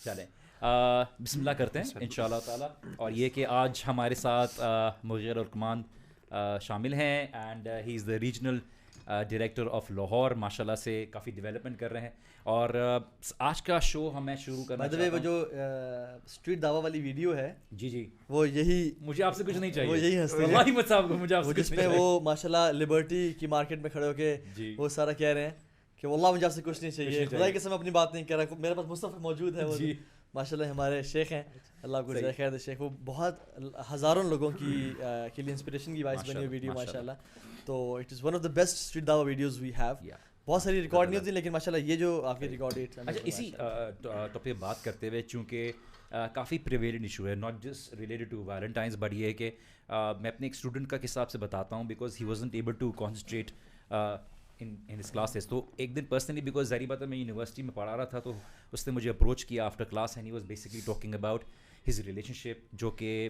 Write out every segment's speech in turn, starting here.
چلیں بسم اللہ کرتے ہیں ان شاء اللہ تعالیٰ. اور یہ کہ آج ہمارے ساتھ مغیر ارکمان شامل ہیں and he is the regional director of Lahore. ماشاء اللہ سے کافی ڈیولپمنٹ کر رہے ہیں. اور آج کا شو ہمیں شروع کرنا چاہتا ہوں. وہ جو اسٹریٹ دعویٰ والی ویڈیو ہے جی وہ یہی, مجھے آپ سے کچھ نہیں چاہیے, وہ یہی ہنستے ہیں واللہ مجھ صاحب کو مجھے آپ سے جس میں وہ ماشاء اللہ لبرٹی کی مارکیٹ میں کھڑے ہو کے وہ سارا کہہ رہے ہیں کہ واللہ مجھے آپ سے کچھ نہیں چاہیے, خدا کی قسم اپنی بات نہیں کر رہا. میرے پاس مصطفی موجود ہے, وہ ماشاء اللہ ہمارے شیخ ہیں, اللہ کو جزائے خیر دے شیخ. وہ بہت ہزاروں لوگوں کے لیے انسپریشن کی باعث بنی ہوئی ویڈیو ماشاء اللہ. تو it is one of the best street دعویٰ ویڈیوز وی ہیو. بہت ساری ریکارڈ نہیں ہوتی لیکن ماشاء اللہ یہ جو آپ کی ریکارڈ. اچھا اسی ٹاپک پہ بات کرتے ہوئے, چونکہ کافی پریویلنٹ ایشو ہے, not just related to Valentine's, but یہ ہے کہ میں اپنے ایک اسٹوڈنٹ کا قصہ آپ سے بتاتا ہوں, because he wasn't able to concentrate in his classes. تو ایک دن پرسنلی, بیکاز ظاہری بات ہے میں یونیورسٹی میں پڑھا رہا تھا, تو اس نے مجھے اپروچ کیا after class and he was basically talking about his relationship جو کہ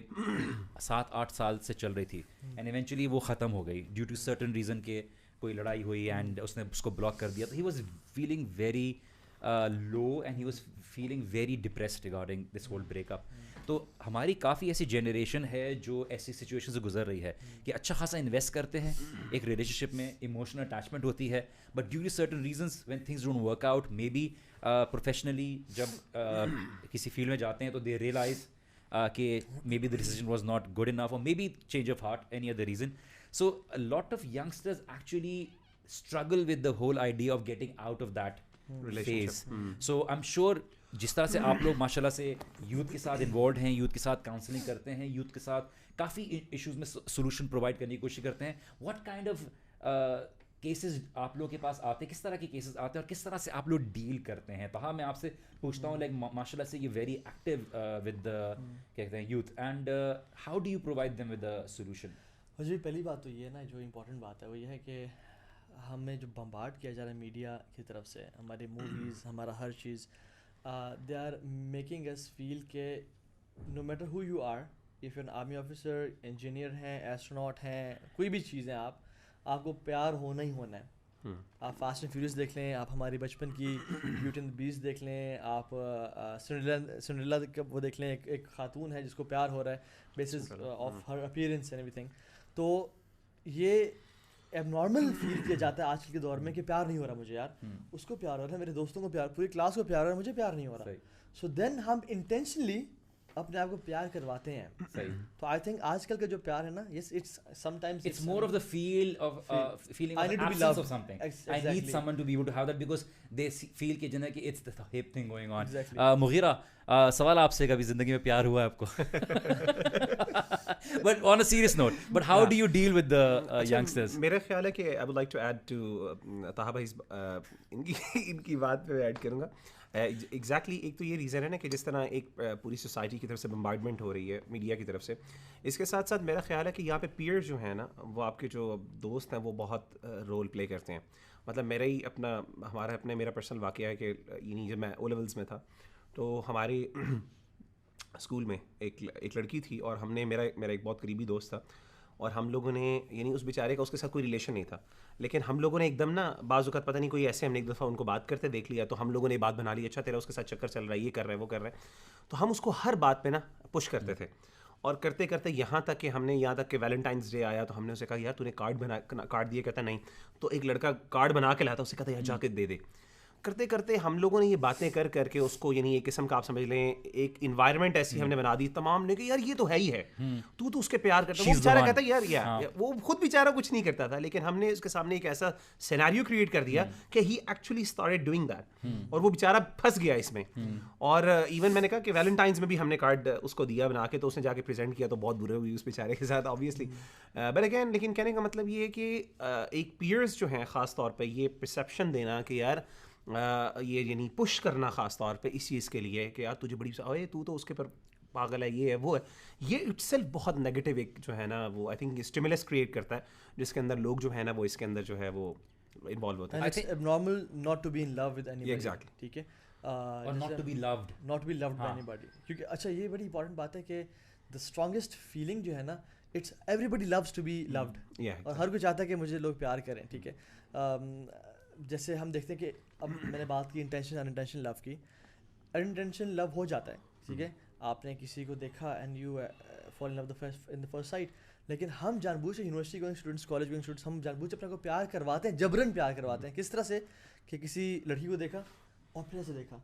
7-8 سال سے چل رہی تھی, اینڈ ایونچولی وہ ختم ہو گئی ڈیو ٹو سرٹن ریزن کہ کوئی لڑائی ہوئی اینڈ اس نے اس کو بلاک کر دیا. تو he was feeling very low and he was feeling very depressed regarding this whole break up. تو ہماری کافی ایسی جنریشن ہے جو ایسی سچویشن سے گزر رہی ہے کہ اچھا خاصا انویسٹ کرتے ہیں ایک ریلیشن شپ میں, ایموشنل اٹیچمنٹ ہوتی ہے, but due to certain reasons when things don't work out, maybe professionally جب کسی فیلڈ میں جاتے ہیں تو دے ریئلائز کہ may be the decision was not good enough, اور may be change of heart, any other reason. So a lot of youngsters actually struggle with the whole idea of getting out of that phase. So I'm sure جس طرح سے آپ لوگ ماشاء اللہ سے youth کے ساتھ انوالوڈ ہیں, یوتھ کے ساتھ کاؤنسلنگ کرتے ہیں, یوتھ کے ساتھ کافی ایشوز میں سولوشن پرووائڈ کرنے کی کوشش کرتے ہیں, what kind of کیسز آپ لوگ کے پاس آتے ہیں, کس طرح کے کیسز آتے ہیں اور کس طرح سے آپ لوگ ڈیل کرتے ہیں؟ تو ہاں میں آپ سے پوچھتا ہوں, لائک ماشاء اللہ سے یہ ویری ایکٹیو ود دا کیا کہتے ہیں youth, and how do you provide them with the solution? جی پہلی بات تو یہ ہے نا, جو امپورٹنٹ بات ہے وہ یہ ہے کہ ہمیں جو بمبارڈ کیا جا رہا ہے میڈیا کی طرف سے, ہماری موویز, ہمارا ہر چیز, they are making us feel کہ no matter who you are, if you an army officer, engineer ہیں, ایسٹروناٹ ہیں, کوئی بھی چیز ہیں آپ کو پیار ہونا ہی ہونا ہے. آپ فاسٹ اینڈ فیوریس دیکھ لیں, آپ ہماری بچپن کی بیوٹی اینڈ بیسٹ دیکھ لیں, آپ سنڈریلا وہ دیکھ لیں, ایک خاتون ہے جس کو پیار ہو رہا ہے basis of her appearance and every thing. تو یہ اب نارمل فیل کیا جاتا ہے آج کل کے دور میں کہ پیار نہیں ہو رہا مجھے یار, اس کو پیار ہو رہا ہے, میرے دوستوں کو پیار, پوری کلاس کو پیار ہو رہا ہے, مجھے پیار نہیں ہو رہا. سو دین ہم انٹینشنلی اپنے آپ کو پیار کرواتے ہیں. تو آئی تھنک آج کل کا جو پیار ہے نا, yes it's sometimes it's more of the feel of feeling of absence of something. I need someone to be able to have that because they feel کہ جنہیں کہ it's the hip thing going on. مغیرہ سوال آپ سے, کبھی زندگی میں پیار ہوا ہے آپ کو؟ But on a serious note, but how do you deal with the youngsters? میرا خیال ہے کہ I would like to add to Taha بھائی ان کی بات پہ ایڈ کروں گا. ایگزیکٹلی ایک تو یہ ریزن ہے نا کہ جس طرح ایک پوری سوسائٹی کی طرف سے بمبارڈمنٹ ہو رہی ہے میڈیا کی طرف سے, اس کے ساتھ ساتھ میرا خیال ہے کہ یہاں پہ پیئر جو ہیں نا, وہ آپ کے جو دوست ہیں وہ بہت رول پلے کرتے ہیں. مطلب میرا ہی میرا پرسنل واقعہ ہے کہ یعنی جب میں او لیولس میں تھا تو ہمارے اسکول میں ایک لڑکی تھی, اور ہم نے میرا ایک بہت قریبی دوست تھا, اور ہم لوگوں نے یعنی اس بیچارے کا اس کے ساتھ کوئی ریلیشن نہیں تھا, لیکن ہم لوگوں نے ایک دم نا بعض اوقات پتہ نہیں کوئی ایسے, ہم نے ایک دفعہ ان کو بات کرتے دیکھ لیا تو ہم لوگوں نے بات بنا لی, اچھا تیرا اس کے ساتھ چکر چل رہا ہے, یہ کر رہا ہے, وہ کر رہا ہے. تو ہم اس کو ہر بات پہ نا پش کرتے تھے, اور کرتے کرتے یہاں تک کہ ویلنٹائنس ڈے آیا تو ہم نے اسے کہا یار تو نے کارڈ دیا, کہتا نہیں. تو ایک لڑکا کارڈ بنا کے لاتا, اسے کہتا یار جا کے دے دے. کرتے کرتے ہم لوگوں نے یہ باتیں کر کے اس کو یعنی ایک قسم کا آپ سمجھ لیں ایک انوائرمنٹ ایسی ہم نے بنا دی تمام نے کہ یار یہ تو ہے ہی ہے, تو اس کے پیار کرتا ہے. وہ بیچارہ کہتا ہے یار وہ خود بیچارہ کچھ نہیں کرتا تھا, لیکن ہم نے اس کے سامنے ایک ایسا سیناریو کریٹ کر دیا کہ ہی ایکچولی اسٹارٹڈ ڈوئنگ دیٹ, اور وہ بیچارہ پھنس گیا اس میں. اور ایون میں نے کہا کہ ویلنٹائنس میں بھی ہم نے کارڈ اس کو دیا بنا کے, تو اس نے جا کے پریزنٹ کیا تو بہت برے ہوئی اس بیچارے کے ساتھ آبویسلی. بٹ اگین لیکن کہنے کا مطلب یہ ہے کہ ایک پیئرز جو ہیں خاص طور پہ یہ پرسیپشن دینا کہ یار یہ یعنی پش کرنا خاص طور پہ اس چیز کے لیے کہ یار تجھے بڑی تو اس کے پر پاگل ہے, یہ ہے وہ ہے, یہ اٹ سیلف بہت نیگیٹو ایک جو ہے نا وہ آئی تھنک اسٹیمولس کریٹ کرتا ہے, جس کے اندر لوگ جو ہے نا وہ اس کے اندر جو ہے وہ انوالو ہوتے ہیں. It's abnormal not to be in love with anybody. Exactly, ٹھیک ہے, اور not to be loved by anybody. کیونکہ اچھا یہ بڑی امپورٹنٹ بات ہے کہ دا اسٹرانگیسٹ فیلنگ جو ہے نا, it's everybody loves to be loved, اور ہر کوئی چاہتا ہے کہ مجھے لوگ پیار کریں. ٹھیک ہے, جیسے ہم دیکھتے ہیں کہ اب میں نے بات کی انٹینشن ان انٹینشن لو کی, انٹینشن لو ہو جاتا ہے, ٹھیک ہے, آپ نے کسی کو دیکھا and you fall in love in the first sight, لیکن ہم جان بوجھ سے university going students, college going students, ہم جان بوجھ سے اپنے کو پیار کرواتے ہیں, جبرن پیار کرواتے ہیں. کس طرح سے کہ کسی لڑکی کو دیکھا اور پھر ایسے دیکھا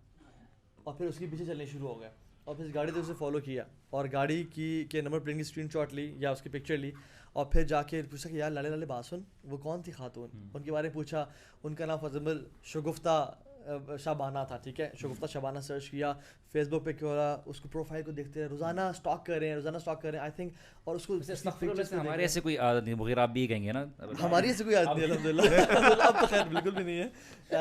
اور پھر اس کے پیچھے چلنے شروع ہو گیا, اور پھر اس گاڑی سے اسے فالو کیا, اور گاڑی کے نمبر پلیٹ کی اسکرین شاٹ لی یا اس کی پکچر لی, اور پھر جا کے پوچھا کہ یار لالے لالے بات سن, وہ کون تھی خاتون, ان کے بارے میں پوچھا, ان کا نام فار ایگزامپل شگفتہ شبانہ تھا, ٹھیک ہے, شگفتہ شبانہ سرچ کیا, فیس بک پہ کیا رہا, اس کو پروفائل کو دیکھتے ہیں, روزانہ اسٹاک کر رہے ہیں آئی تھنک, اور اس کو ہمارے ایسے کوئی عادت نہیں, بغیر آپ بھی کہیں گے نا, ہماری ایسے کوئی عادت نہیں الحمد للہ, اب تو خیر بالکل بھی نہیں ہے.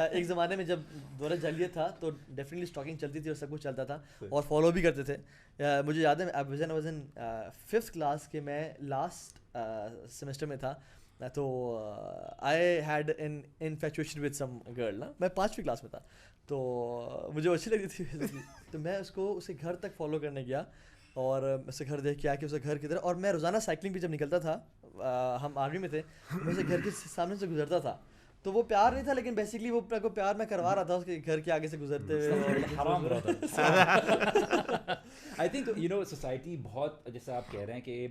ایک زمانے میں جب دورہ جاہلیت تھا تو ڈیفینیٹلی اسٹاکنگ چلتی تھی اور سب کچھ چلتا تھا اور فالو بھی کرتے تھے. مجھے یاد ہے واز ان 5th کلاس کے, میں لاسٹ سیمسٹر میں تھا, تو I had in infatuation with some girl نا, میں 5ویں کلاس میں تھا, تو مجھے اچھی لگتی تھی, تو میں اس کو اسے گھر تک فالو کرنے گیا اور اسے گھر دیکھ کے آ کے اسے گھر کی طرف, اور میں روزانہ سائیکلنگ پہ جب نکلتا تھا, ہم آرمی میں تھے, میں اسے گھر کے سامنے سے گزرتا تھا, تو وہ پیار نہیں تھا لیکن بیسکلی وہ کو پیار میں کروا رہا تھا اس کے گھر کے آگے سے گزرتے ہوئے. I think you know society بہت, جیسے آپ کہہ رہے ہیں کہ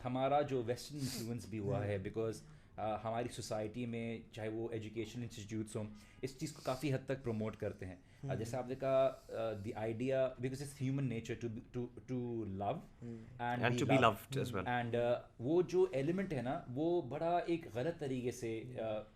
ہمارا جو ویسٹرن انفلوئنس بھی ہوا ہے, بیکاز ہماری سوسائٹی میں چاہے وہ ایجوکیشن انسٹیٹیوٹس ہوں, اس چیز کو کافی حد تک پروموٹ کرتے ہیں. جیسے آپ نے کہا the idea, because it's human nature to love and to be loved as well, and وہ جو ایلیمنٹ ہے نا, وہ بڑا ایک غلط طریقے سے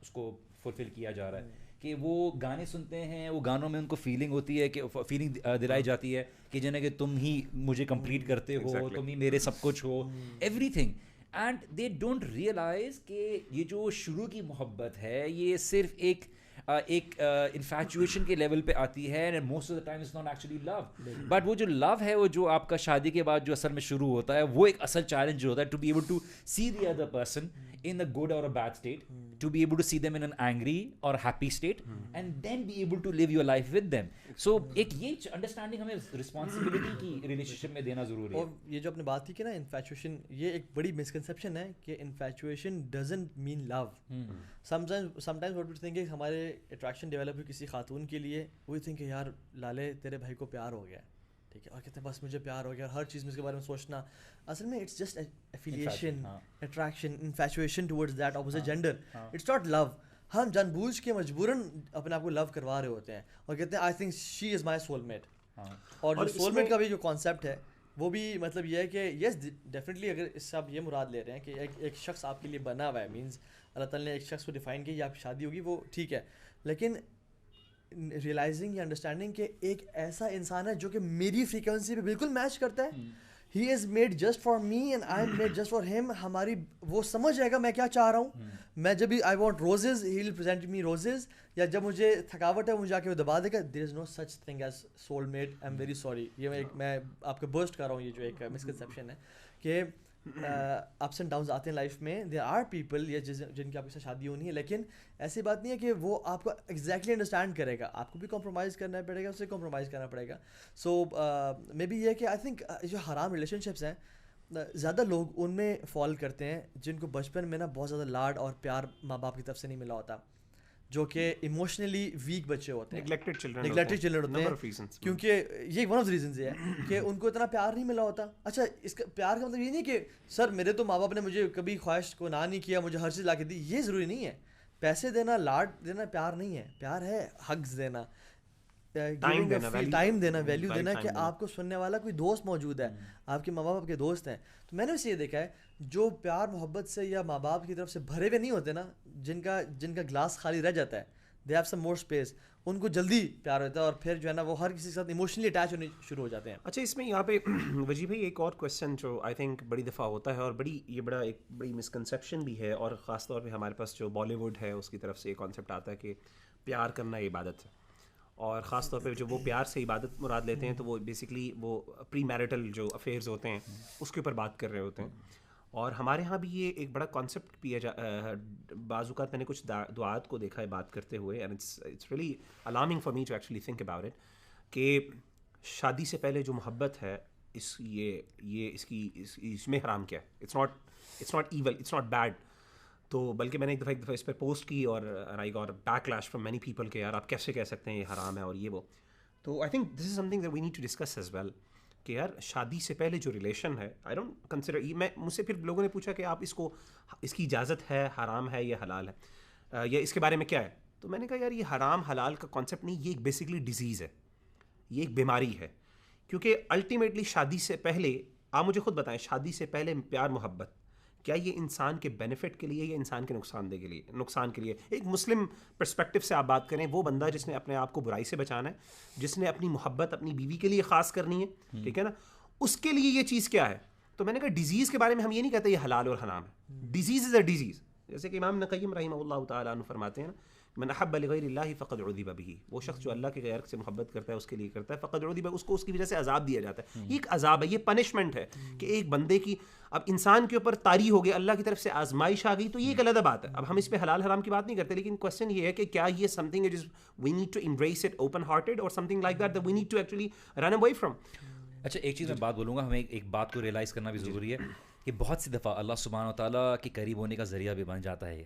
اس کو فلفل کیا جا رہا ہے, کہ وہ گانے سنتے ہیں, وہ گانوں میں ان کو فیلنگ ہوتی ہے, کہ فیلنگ دلائی جاتی ہے کہ جنہیں کہ تم ہی مجھے کمپلیٹ کرتے ہو, تم ہی میرے سب کچھ ہو, everything, and they don't realise کہ یہ جو شروع کی محبت ہے یہ صرف ایک انفیچویشن کے لیول پہ آتی ہے, and most of the time it's not actually love, but وہ جو لو ہے, وہ جو آپ کا شادی کے بعد جو اصل میں شروع ہوتا ہے, وہ ایک اصل چیلنج جو ہوتا ہے, to be able to see the other person in a good or a bad state, to be able to see them in an angry or happy state, and then be able to live your life with them. So ایک یہ understanding ہمیں responsibility کی relation میں دینا ضروری ہے. اور یہ جو آپ نے بات کی کہ نا انفیچویشن, یہ ایک بڑی مسکنسیپشن ہے کہ infatuation doesn't mean love. sometimes what we think ہے ہمارے اٹریکشن ڈیولپ ہوئی کسی خاتون کے لیے, وہی تھنک کہ یار لالے تیرے بھائی کو پیار ہو گیا, ٹھیک ہے, اور کہتے ہیں بس مجھے پیار ہو گیا, ہر چیز میں اس کے بارے میں سوچنا. اصل میں it's just affiliation, attraction, infatuation towards that opposite gender, it's not love. ہم جان بوجھ کے مجبوراً اپنے آپ کو لو کروا رہے ہوتے ہیں اور کہتے ہیں I think she is my soul mate. اور جو سول میٹ کا بھی جو کانسیپٹ ہے وہ بھی مطلب یہ ہے کہ یس ڈیفینیٹلی, اگر اس سے آپ یہ مراد لے رہے ہیں کہ ایک شخص آپ کے لیے بنا ہوا ہے, مینس اللہ تعالیٰ نے ایک شخص کو ڈیفائن کیا, یا آپ کی شادی ہوگی وہ ٹھیک ہے, لیکن ریئلائزنگ یا انڈرسٹینڈنگ کہ ایک ایسا انسان ہے جو کہ میری فریکوینسی پہ بالکل میچ کرتا ہے, he is made just for me and I am made just for him. ہماری وہ سمجھ جائے گا میں کیا چاہ رہا ہوں, میں جب بھی I want roses he will present me roses, یا جب مجھے تھکاوٹ ہے مجھے جا کے وہ دبا دے گا. There is no such thing as soul mate, I am very sorry. یہ میں آپ کو برسٹ کر رہا ہوں, یہ جو ایک مسکنسیپشن ہے کہ اپس اینڈ ڈاؤنز آتے ہیں لائف میں. دیر آر پیپل یا جن کی آپ کے ساتھ شادی ہونی ہے, لیکن ایسی بات نہیں ہے کہ وہ آپ کو ایگزیکٹلی انڈرسٹینڈ کرے گا, آپ کو بھی کمپرومائز کرنا پڑے گا, اس سے کمپرومائز کرنا پڑے گا. سو مے بی یہ کہ آئی تھنک جو حرام ریلیشن شپس ہیں, زیادہ لوگ ان میں فال کرتے ہیں جن کو بچپن میں نا بہت زیادہ لاڈ اور پیار ماں باپ کی طرف سے نہیں ملا ہوتا, جو کہ ایموشنلی ویک بچے ہوتے ہیں, نیگلیکٹڈ چلڈرن ہوتے ہیں, کیونکہ یہ ون آف دا ریزنز یہ ہے کہ ان کو اتنا پیار نہیں ملا ہوتا. اچھا, اس کا پیار کا مطلب یہ نہیں کہ سر میرے تو ماں باپ نے مجھے کبھی خواہش کو نہ نہیں کیا, مجھے ہر چیز لا کے دی, یہ ضروری نہیں ہے. پیسے دینا, لاڈ دینا پیار نہیں ہے. پیار ہے حگز دینا, ٹائم دینا, ویلیو دینا, کہ آپ کو سننے والا کوئی دوست موجود ہے, آپ کے ماں باپ کے دوست ہیں. تو میں نے اسے یہ دیکھا ہے جو پیار محبت سے یا ماں باپ کی طرف سے بھرے ہوئے نہیں ہوتے نا, جن کا گلاس خالی رہ جاتا ہے, they have some more space, ان کو جلدی پیار ہوتا ہے اور پھر جو ہے نا وہ ہر کسی کے ساتھ ایموشنلی اٹیچ ہونے شروع ہو جاتے ہیں. اچھا, اس میں یہاں پہ وجی بھائی ایک اور کویسچن جو آئی تھنک بڑی دفعہ ہوتا ہے, اور یہ بڑی مسکنسیپشن بھی ہے, اور خاص طور پہ ہمارے پاس جو بالی ووڈ ہے اس کی طرف سے یہ کانسیپٹ آتا ہے کہ پیار کرنا عبادت ہے, اور خاص طور پہ جو وہ پیار سے عبادت مراد لیتے ہیں تو وہ بیسکلی وہ پری میرٹل جو افیئرز ہوتے ہیں اس کے اوپر بات کر رہے ہوتے ہیں. اور ہمارے ہاں بھی یہ ایک بڑا کانسیپٹ بھی ہے. بعض اوقات میں نے کچھ دعات کو دیکھا ہے بات کرتے ہوئے, and it's really alarming for me to actually think about it, کہ شادی سے پہلے جو محبت ہے اس میں حرام کیا ہے. It's not evil, it's not bad. تو بلکہ میں نے ایک دفعہ اس پہ پوسٹ کی, اور I got back lash from many people کہ یار آپ کیسے کہہ سکتے ہیں یہ حرام ہے اور یہ وہ. تو I think this is something that we need to discuss as well کہ یار شادی سے پہلے جو ریلیشن ہے آئی ڈونٹ کنسیڈر، میں مجھ سے پھر لوگوں نے پوچھا کہ آپ اس کی اجازت ہے، حرام ہے یا حلال ہے، یا اس کے بارے میں کیا ہے، تو میں نے کہا یار یہ حرام حلال کا کانسیپٹ نہیں، یہ ایک بیسکلی ڈیزیز ہے، یہ ایک بیماری ہے. کیونکہ الٹیمیٹلی شادی سے پہلے آپ مجھے خود بتائیں، شادی سے پہلے پیار محبت کیا یہ انسان کے بینیفٹ کے لیے یا انسان کے نقصان کے لیے؟ ایک مسلم پرسپیکٹو سے آپ بات کریں، وہ بندہ جس نے اپنے آپ کو برائی سے بچانا ہے، جس نے اپنی محبت اپنی بیوی کے لیے خاص کرنی ہے، ٹھیک ہے نا، اس کے لیے یہ چیز کیا ہے. تو میں نے کہا ڈیزیز کے بارے میں ہم یہ نہیں کہتے یہ حلال اور حرام ہے، ڈیزیز از اے ڈیزیز. جیسے کہ امام ابن قیم رحمہ اللہ تعالیٰ عنہ فرماتے ہیں نا، من احب لغیر اللہ فقد عذب به، وہ شخص جو اللہ کے غیر سے محبت کرتا ہے اس کے لیے کرتا ہے، فقد عذب، اس کو اس کی وجہ سے عذاب دیا جاتا ہے. یہ ایک عذاب ہے، یہ پنشمنٹ ہے کہ ایک بندے کی اب انسان کے اوپر طاری ہو گئی، اللہ کی طرف سے آزمائش آ گئی، تو یہ ایک علیحدہ بات ہے. اب ہم اس پہ حلال حرام کی بات نہیں کرتے، لیکن کوشچن یہ ہے کہ کیا یہ something is we need to embrace it open hearted اور something like that we need to actually run away from. اچھا ایک چیز میں بات بولوں گا، ہمیں ایک بات کو ریئلائز کرنا بھی ضروری ہے کہ بہت سی دفعہ اللہ سبحانہ و تعالیٰ کے قریب ہونے کا ذریعہ بھی بن جاتا ہے یہ،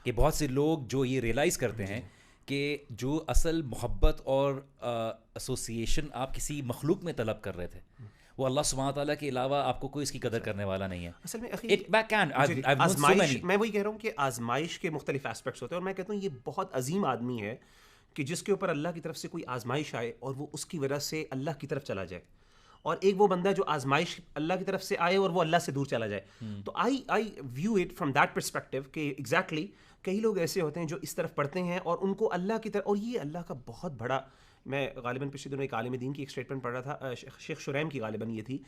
کہ بہت سے لوگ جو یہ ریئلائز کرتے ہیں کہ جو اصل محبت اور ایسوسیشن آپ کسی مخلوق میں طلب کر رہے تھے، وہ اللہ سبحانہ تعالیٰ کے علاوہ آپ کو کوئی اس کی قدر کرنے والا نہیں ہے. اصل میں آزمائش، میں وہی کہہ رہا ہوں کہ آزمائش کے مختلف ایسپیکٹس ہوتے ہیں، اور میں کہتا ہوں یہ بہت عظیم آدمی ہے کہ جس کے اوپر اللہ کی طرف سے کوئی آزمائش آئے اور وہ اس کی وجہ سے اللہ کی طرف چلا جائے، اور ایک وہ بندہ جو آزمائش اللہ کی طرف سے آئے اور وہ اللہ سے دور چلا جائے. تو I view it from that perspective کہ ایگزیکٹلی کئی لوگ ایسے ہوتے ہیں جو اس طرف پڑھتے ہیں اور ان کو اللہ کی طرف، اور یہ اللہ کا بہت بڑا، میں غالباً پچھلے دنوں ایک عالم دین کی ایک اسٹیٹمنٹ پڑھ رہا تھا، شیخ شریم کی غالباً یہ تھی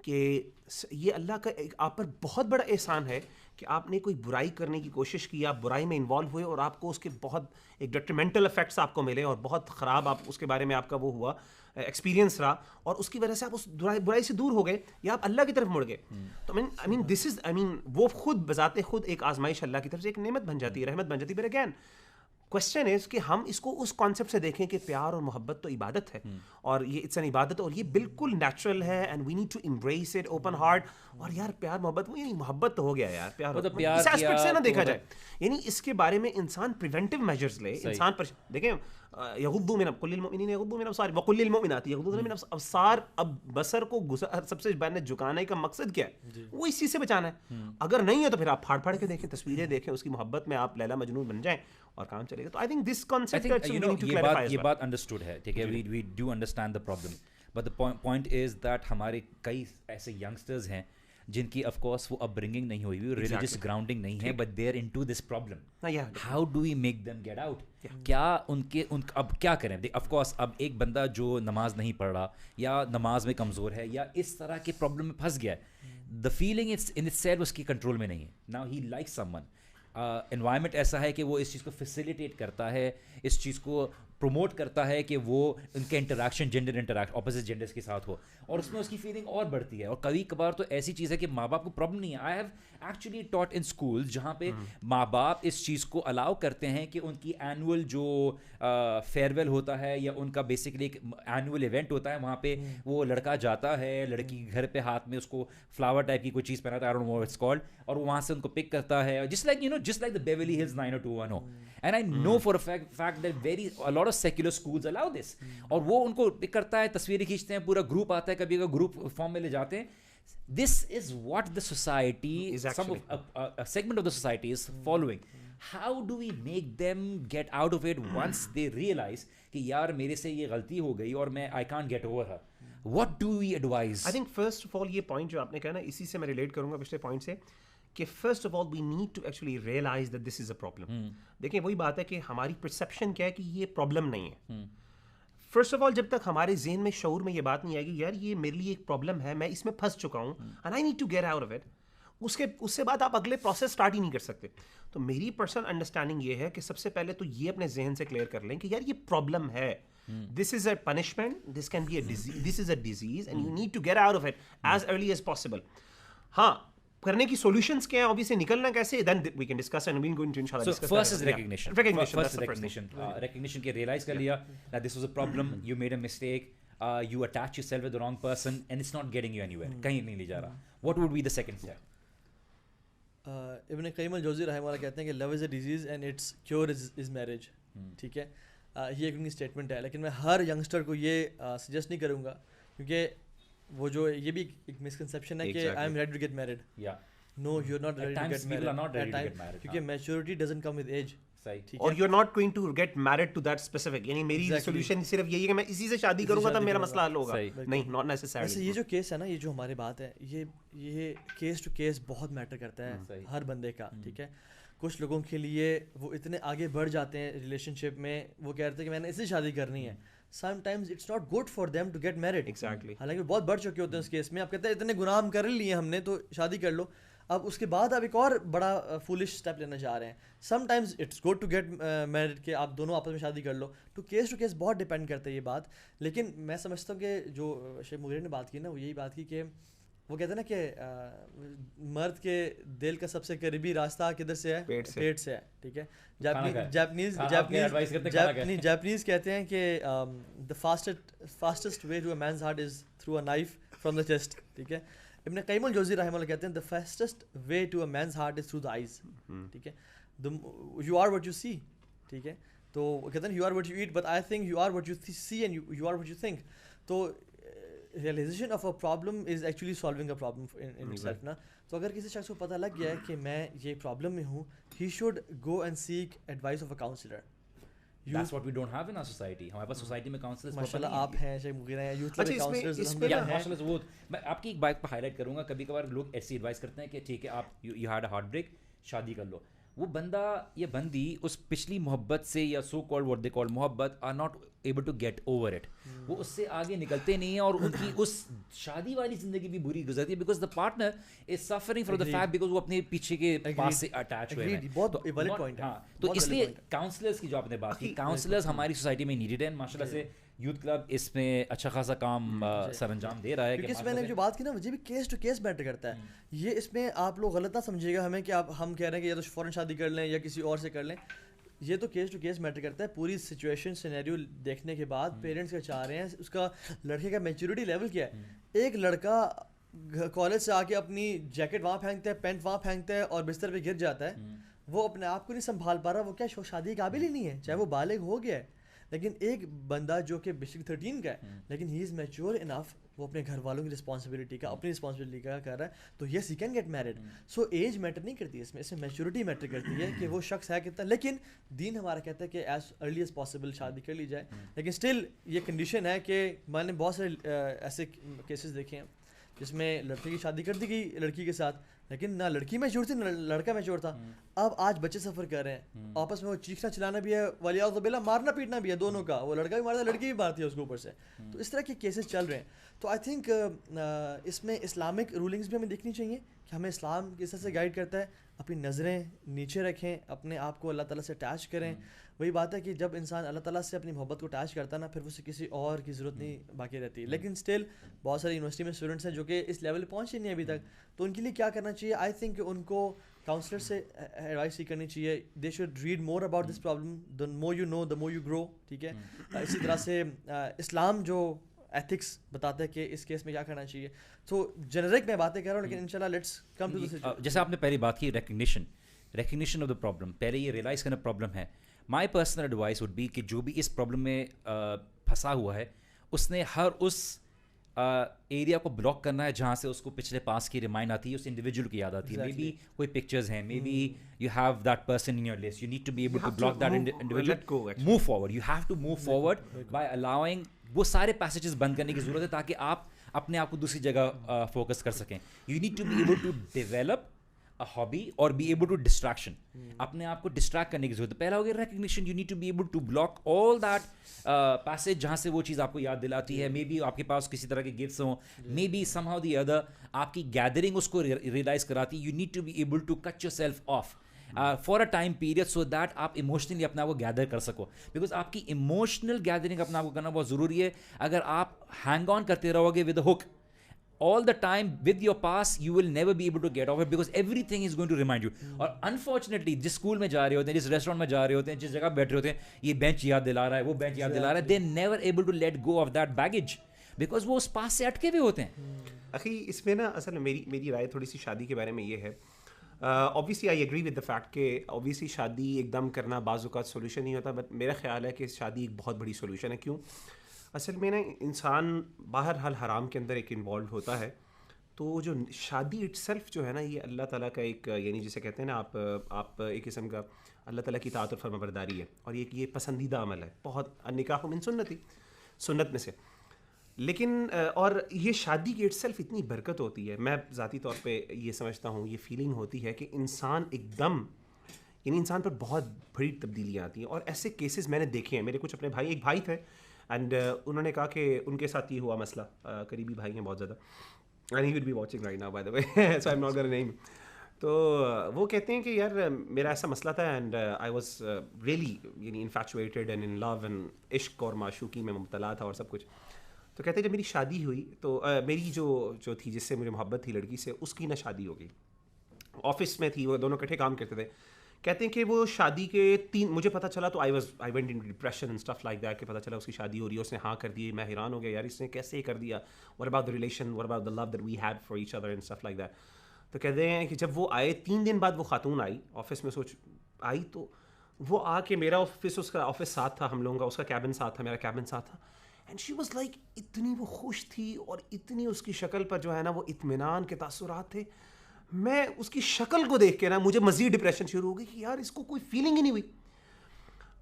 کہ یہ اللہ کا ایک آپ پر بہت بڑا احسان ہے کہ آپ نے کوئی برائی کرنے کی کوشش کی، آپ برائی میں انوالو ہوئے اور آپ کو اس کے بہت ایک ڈیٹریمنٹل افیکٹس آپ کو ملے اور بہت خراب آپ اس کے بارے میں آپ کا وہ ہوا ایکسپیرینس رہا، اور اس کی وجہ سے آپ اس برائی سے دور ہو گئے یا آپ اللہ کی طرف مڑ گئے. تو دس از وہ خود بذات خود ایک آزمائش اللہ کی طرف سے ایک نعمت بن جاتی ہے، رحمت بن جاتی ہے. بٹ اگین کوشچن از کہ ہم اس کو اس کانسیپٹ سے دیکھیں کہ پیار اور محبت تو عبادت ہے، اور یہ اٹس این عبادت، اور یہ بالکل نیچرل ہے، and we need to embrace it open heart. اور یار پیار محبت، وہ یعنی محبت تو ہو گیا یار، پیار اس ایسپیکٹ سے نہ دیکھا جائے، یعنی اس کے بارے میں انسان پریونٹیو میجرز لے. انسان پر دیکھیں یغضوا من قل للمؤمنین یغضوا من ابصارہم وقل للمؤمنات یغضضن من ابصار، اب بصر کو سب سے پہلے جھکانے کا مقصد کیا ہے؟ وہ اس چیز سے بچانا ہے. اگر نہیں ہے تو پھر آپ پھاڑ پھاڑ کے دیکھیں، تصویریں دیکھیں، اس کی محبت میں آپ لیلا مجنون بن جائیں اور کام چلے گا. تو آئی تھنک دس کانسیپٹ یہ بات انڈرسٹوڈ ہے، ٹھیک ہے، we do understand the problem, but the point is that ہمارے کئی ایسے ینگسٹرز ہیں جن کی آف کورس وہ اپ برنگنگ نہیں ہوئی ہوئی، ریلیجس گراؤنڈنگ نہیں ہے، but they are into this problem. How do we make them get out? کیا اب کیا کریں؟ آف کورس اب ایک بندہ جو نماز نہیں پڑھ رہا یا نماز میں کمزور ہے یا اس طرح کے پرابلم میں پھنس گیا ہے، the feeling in itself اس کی کنٹرول میں نہیں ہے. Now he like someone, environment ایسا ہے کہ وہ اس چیز کو فیسیلیٹیٹ کرتا ہے، اس چیز کو پروموٹ کرتا ہے کہ وہ ان کے interaction gender interaction opposite genders کے ساتھ ہو، اور اس میں اس کی فیلنگ اور بڑھتی ہے. اور کبھی کبھار تو ایسی چیز ہے کہ ماں باپ کو پرابلم نہیں ہے. I have actually taught in schools جہاں پہ ماں باپ اس چیز کو الاؤ کرتے ہیں کہ ان کی اینول جو فیئر ویل ہوتا ہے یا ان کا بیسکلی ایک اینول ایونٹ ہوتا ہے، وہاں پہ وہ لڑکا جاتا ہے، لڑکی گھر پہ ہاتھ میں اس کو فلاور ٹائپ کی کوئی چیز پہناتا ہے، I don't know it's called, اور وہ وہاں سے ان کو پک کرتا ہے، just like the Beverly Hills 90210. And I know for a fact that very lot of secular schools allow this, اور وہ ان کو پک کرتا ہے، تصویریں کھینچتے ہیں، پورا گروپ آتا ہے، کبھی گروپ فارم میں لے جاتے ہیں. This is what the society, some of a segment of the society is following. How do we make them get out of it once they realize کہ یار میرے سے یہ غلطی ہو گئی اور میں I can't get over her? What do we advise? I think first of all یہ point جو آپ نے کہا نا، اسی سے میں ریلیٹ کروں گا پچھلے پوائنٹ سے، کہ first of all we need to actually realise that this is a problem. دیکھیں وہی بات ہے کہ ہماری پرسیپشن کیا ہے کہ یہ پرابلم نہیں ہے. فرسٹ آف آل جب تک ہمارے ذہن میں شعور میں یہ بات نہیں آئے گی یار یہ میرے لیے ایک پرابلم ہے، میں اس میں پھنس چکا ہوں and I need to get out of it, اس سے بعد آپ اگلے پروسیس اسٹارٹ ہی نہیں کر سکتے. تو میری پرسنل انڈرسٹینڈنگ یہ ہے کہ سب سے پہلے تو یہ اپنے ذہن سے کلیئر کر لیں کہ یار یہ پرابلم ہے، this is a punishment, this can be a disease, this is a disease and you need to get out of it as early as possible. ہاں کرنے کی سولوشنز کیا ہیں، obviously نکلنا کیسے، then we can discuss and we'll go into inshallah discuss. So first is recognition. Recognition کہ realize کر لیا that this was a problem, you made a mistake, you attach yourself with the wrong person and it's not getting you anywhere, کہیں نہیں لے جا رہا. What would be the second step? ابن قیم الجوزی رحمہ اللہ کہتے ہیں کہ love is a disease and its cure is marriage. ٹھیک ہے، یہ ایک ان کی اسٹیٹمنٹ ہے. لیکن میں ہر ینگسٹر کو یہ سجیسٹ نہیں کروں گا, کیونکہ وہ جو یہ بھی ایک مسکنسیپشن ہے کہ I am ready to get married. No, you're not ready to get married. People are not ready to get married. کیونکہ maturity doesn't come with age. اور you're not going to get married to that specific. یعنی میری solution صرف یہی ہے کہ میں اسی سے شادی کروں گا تب میرا مسئلہ حل ہوگا. نہیں, not necessarily. ایسے یہ جو کیس ہے نا, یہ جو ہماری بات ہے, یہ کیس ٹو کیس بہت میٹر کرتا ہے ہر بندے کا. ٹھیک ہے, کچھ لوگوں کے لیے وہ اتنے آگے بڑھ جاتے ہیں ریلیشن شپ میں, وہ کہتے ہیں کہ میں نے اس سے شادی کرنی ہے. Sometimes it's not good for them to get married. Exactly. حالانکہ بہت بڑھ چکے ہوتے ہیں اس کیس میں. آپ کہتے ہیں اتنے گناہ ہم کر لیے ہم نے, تو شادی کر لو. اب اس کے بعد آپ ایک اور بڑا فولش اسٹیپ لینا چاہ رہے ہیں. Sometimes it's good to get married, کہ آپ دونوں آپس میں شادی کر لو. تو کیس ٹو کیس بہت ڈپینڈ کرتا ہے یہ بات. لیکن میں سمجھتا ہوں کہ جو شیخ مغیر نے بات کی نا, وہ یہی بات کی کہ وہ کہتے ہیں نا کہ مرد کے دل کا سب سے قریبی راستہ کدھر سے ہے, پیٹ سے ہے. ٹھیک ہے, جاپنیز کہتے ہیں کہ the fastest way to a man's heart is through a knife from the chest. ٹھیک ہے, ابن قیم الجوزی رحمہ اللہ کہتے ہیں the fastest way to a man's heart is through the eyes. ٹھیک ہے, you are what you see. ٹھیک ہے, تو کہتے ہیں you are what you eat, but I think you are what you see and you are what you think. تو realization of a problem is actually solving a problem in itself نا. تو اگر کسی شخص کو پتہ لگ گیا ہے کہ میں یہ پرابلم میں ہوں, he should go and seek advice of a counselor. That's what we don't have in our society. ہمارے پاس سوسائٹی میں کاؤنسلرز ماشاءاللہ آپ ہیں, شیخ مغیر ہیں, یوتھ لیول کاؤنسلرز. ماشاءاللہ وہ میں آپ کی ایک بات پہ ہائی لائٹ کروں گا. کبھی کبھار لوگ ایسی ایڈوائس کرتے ہیں کہ ٹھیک ہے آپ you had a heart break, شادی کر لو. وہ بندہ یا بندی اس پچھلی محبت سے یا so called what they call محبت are not able to get over it. وہ اس سے آگے نکلتے نہیں ہیں اور ان کی اس شادی والی زندگی بھی بری گزرتی ہے, because the partner is suffering from the fact because وہ اپنے پیچھے کے پاس سے اٹیچ ہوئے ہیں. بہت ویلڈ پوائنٹ ہے. ہاں, تو اس لیے کاؤنسلرز کی جو آپ نے بات کی, کاؤنسلرز ہماری سوسائٹی میں نیڈیڈ ہیں. ماشاءاللہ سے یوتھ کلب اس میں اچھا خاصا کام سر انجام دے رہا ہے. کیونکہ اس میں نے جو بات کی نا, مجھے بھی کیس ٹو کیس میٹر کرتا ہے. یہ اس میں آپ لوگ غلط نہ سمجھیے گا ہمیں کہ آپ ہم کہہ رہے ہیں کہ یا تو فوراً شادی کر لیں یا کسی اور سے کر لیں. یہ تو کیس ٹو کیس میٹر کرتا ہے. پوری سچویشن سینیریو دیکھنے کے بعد پیرنٹس کیا چاہ رہے ہیں, اس کا لڑکے کا میچورٹی لیول کیا ہے. ایک لڑکا کالج سے آ کے اپنی جیکٹ وہاں پھینکتا ہے, پینٹ وہاں پھینکتا ہے اور بستر پہ گر جاتا ہے. وہ اپنے آپ کو نہیں سنبھال پا رہا, وہ کیا شادی کے قابل ہی نہیں ہے, چاہے وہ بالغ ہو گیا ہے. لیکن ایک بندہ جو کہ بیسکلی 13 کا ہے, لیکن ہی از میچور انف, وہ اپنے گھر والوں کی رسپانسبلٹی کا, اپنی رسپانسبلٹی کا کر رہا ہے, تو yes he can get married. So age matter نہیں کرتی اس میں میچورٹی میٹر کرتی ہے کہ وہ شخص ہے کتنا. لیکن دین ہمارا کہتا ہے کہ ایز ارلی ایز پاسبل شادی کر لی جائے. لیکن اسٹل یہ کنڈیشن ہے کہ میں نے بہت سارے ایسے کیسز دیکھے ہیں جس میں لڑکے کی شادی کر دی گئی لڑکی کے ساتھ, لیکن نہ لڑکی میچور تھی نہ لڑکا میچور تھا. اب آج بچے سفر کر رہے ہیں, آپس میں وہ چیخنا چلانا بھی ہے, ولیاعوذ باللہ مارنا پیٹنا بھی ہے دونوں کا. وہ لڑکا بھی مارتا ہے, لڑکی بھی مارتی ہے اس کے اوپر سے. تو اس طرح کے کیسز چل رہے ہیں. تو آئی تھنک اس میں اسلامک رولنگس بھی ہمیں دیکھنی چاہیے کہ ہمیں اسلام کس طرح سے گائیڈ کرتا ہے. اپنی نظریں نیچے رکھیں, اپنے آپ کو اللہ تعالیٰ سے اٹیچ کریں. وہی بات ہے کہ جب انسان اللہ تعالیٰ سے اپنی محبت کو اٹیچ کرتا ہے نا, پھر اسے کسی اور کی ضرورت نہیں باقی رہتی. لیکن اسٹل بہت ساری یونیورسٹی میں اسٹوڈنٹس ہیں جو کہ اس لیول پہ پہنچے نہیں ابھی تک. تو ان کے لیے کیا کرنا چاہیے؟ آئی تھنک ان کو کاؤنسلر سے ایڈوائس ہی کرنی چاہیے. They should read more about this problem, the more you know the more you grow. ٹھیک ہے, اسی طرح سے اسلام جو ایتھکس بتاتا ہے کہ اس کیس میں کیا کرنا چاہیے. تو جنرک میں باتیں کر رہا ہوں, لیکن انشاءاللہ لیٹس کم ٹو دی. جیسے آپ نے پہلی بات کی ریکگنیشن آف دا پرابلم, پہلے یہ ریئلائز کرنا پرابلم ہے. My personal advice would be کہ جو بھی اس پرابلم میں پھنسا ہوا ہے, اس نے ہر اس ایریا کو بلاک کرنا ہے جہاں سے اس کو پچھلے پاس کی ریمائنڈ آتی ہے, اس انڈیویجول کی یاد آتی ہے. مے بی کوئی پکچرز ہیں, maybe you have that person in your list, you need to be able to block that individual. Move forward, you have to move forward by allowing وہ سارے passages بند کرنے کی ضرورت ہے تاکہ آپ اپنے آپ کو دوسری جگہ فوکس کر سکیں. You need to be able to develop a hobby or be able to distraction. اپنے آپ کو ڈسٹریکٹ کرنے کی ضرورت ہے. پہلا ہو گیا recognition, you need to be able to block all that passage جہاں سے وہ چیز آپ کو یاد دلاتی ہے. مے بی آپ کے پاس کسی طرح کے گفٹس ہوں, maybe somehow the other آپ کی گیدرنگ اس کو ریئلائز کراتی. You need to be able to cut yourself off for a time period so that آپ ایموشنلی اپنے آپ کو گیدر کر سکو, بیکاز آپ کی ایموشنل گیدرنگ اپنے آپ کو کرنا بہت ضروری ہے. اگر آپ ہینگ آن کرتے رہو گے with a hook all the time with your past, you will never be able to get off it because everything is going to remind you. اور unfortunately جس اسکول میں جا رہے ہوتے ہیں, جس ریسٹورینٹ میں جا رہے ہوتے ہیں, جس جگہ بیٹھ رہے ہوتے ہیں, یہ بینچ یاد دلا رہا ہے, وہ بینچ یاد دلا رہا ہے, they never able to let go of that baggage because وہ اس پاس سے اٹکے ہوئے ہوتے ہیں. اخی اس میں نا اصل میری رائے تھوڑی سی شادی کے بارے میں یہ ہے, obviously I agree with the fact کہ obviously شادی ایک دم کرنا بعض اوقات سولوشن نہیں ہوتا, بٹ میرا خیال ہے کہ شادی ایک بہت بڑی سولوشن ہے. کیوں؟ اصل میں نا انسان باہر حال حرام کے اندر ایک انوالو ہوتا ہے, تو جو شادی اٹ سیلف جو ہے نا یہ اللہ تعالیٰ کا ایک یعنی جسے کہتے ہیں نا آپ ایک قسم کا اللہ تعالیٰ کی اطاعت اور فرما برداری ہے, اور یہ پسندیدہ عمل ہے بہت, نکاح من سنتی, سنت میں سے. لیکن اور یہ شادی کی اٹ سیلف اتنی برکت ہوتی ہے, میں ذاتی طور پہ یہ سمجھتا ہوں, یہ فیلنگ ہوتی ہے کہ انسان ایک دم یعنی انسان پر بہت بڑی تبدیلیاں آتی ہیں. اور ایسے کیسز میں نے دیکھے ہیں, میرے کچھ اپنے ایک بھائی تھے اینڈ انہوں نے کہا کہ ان کے ساتھ یہ ہوا مسئلہ, قریبی بھائی ہیں بہت زیادہ, and he would be watching right now by the way, so I M not gonna name. تو وہ کہتے ہیں کہ یار میرا ایسا مسئلہ تھا اینڈ آئی واز ریئلی یعنی انفیچویٹڈ اینڈ ان لو اینڈ عشق اور معشوقی میں مبتلا تھا اور سب کچھ. تو کہتے ہیں جب میری شادی ہوئی تو میری جو تھی جس سے مجھے محبت تھی لڑکی سے, اس کی نہ شادی ہو گئی. آفس میں تھی, وہ دونوں اکٹھے کام کرتے تھے. کہتے ہیں کہ وہ شادی کے مجھے پتہ چلا تو I went in depression and stuff like that, کہ پتہ چلا اس کی شادی ہو رہی ہے, اس نے ہاں کر دی. میں حیران ہو گیا یار اس نے کیسے کر دیا, what about the relation, what about the love that we had for each other and stuff like that. تو کہتے ہیں کہ جب وہ آئے 3 دن بعد وہ خاتون آئی آفس میں, آئی تو وہ آ کے میرا آفس, اس کا آفس ساتھ تھا ہم لوگوں کا, اس کا کیبن ساتھ تھا, میرا کیبن ساتھ تھا. اینڈ شی واز لائک اتنی وہ خوش تھی اور اتنی اس کی شکل پر جو ہے نا وہ اطمینان کے تاثرات تھے. میں اس کی شکل کو دیکھ کے نا مجھے مزید ڈپریشن شروع ہو گئی کہ یار اس کو کوئی فیلنگ ہی نہیں ہوئی.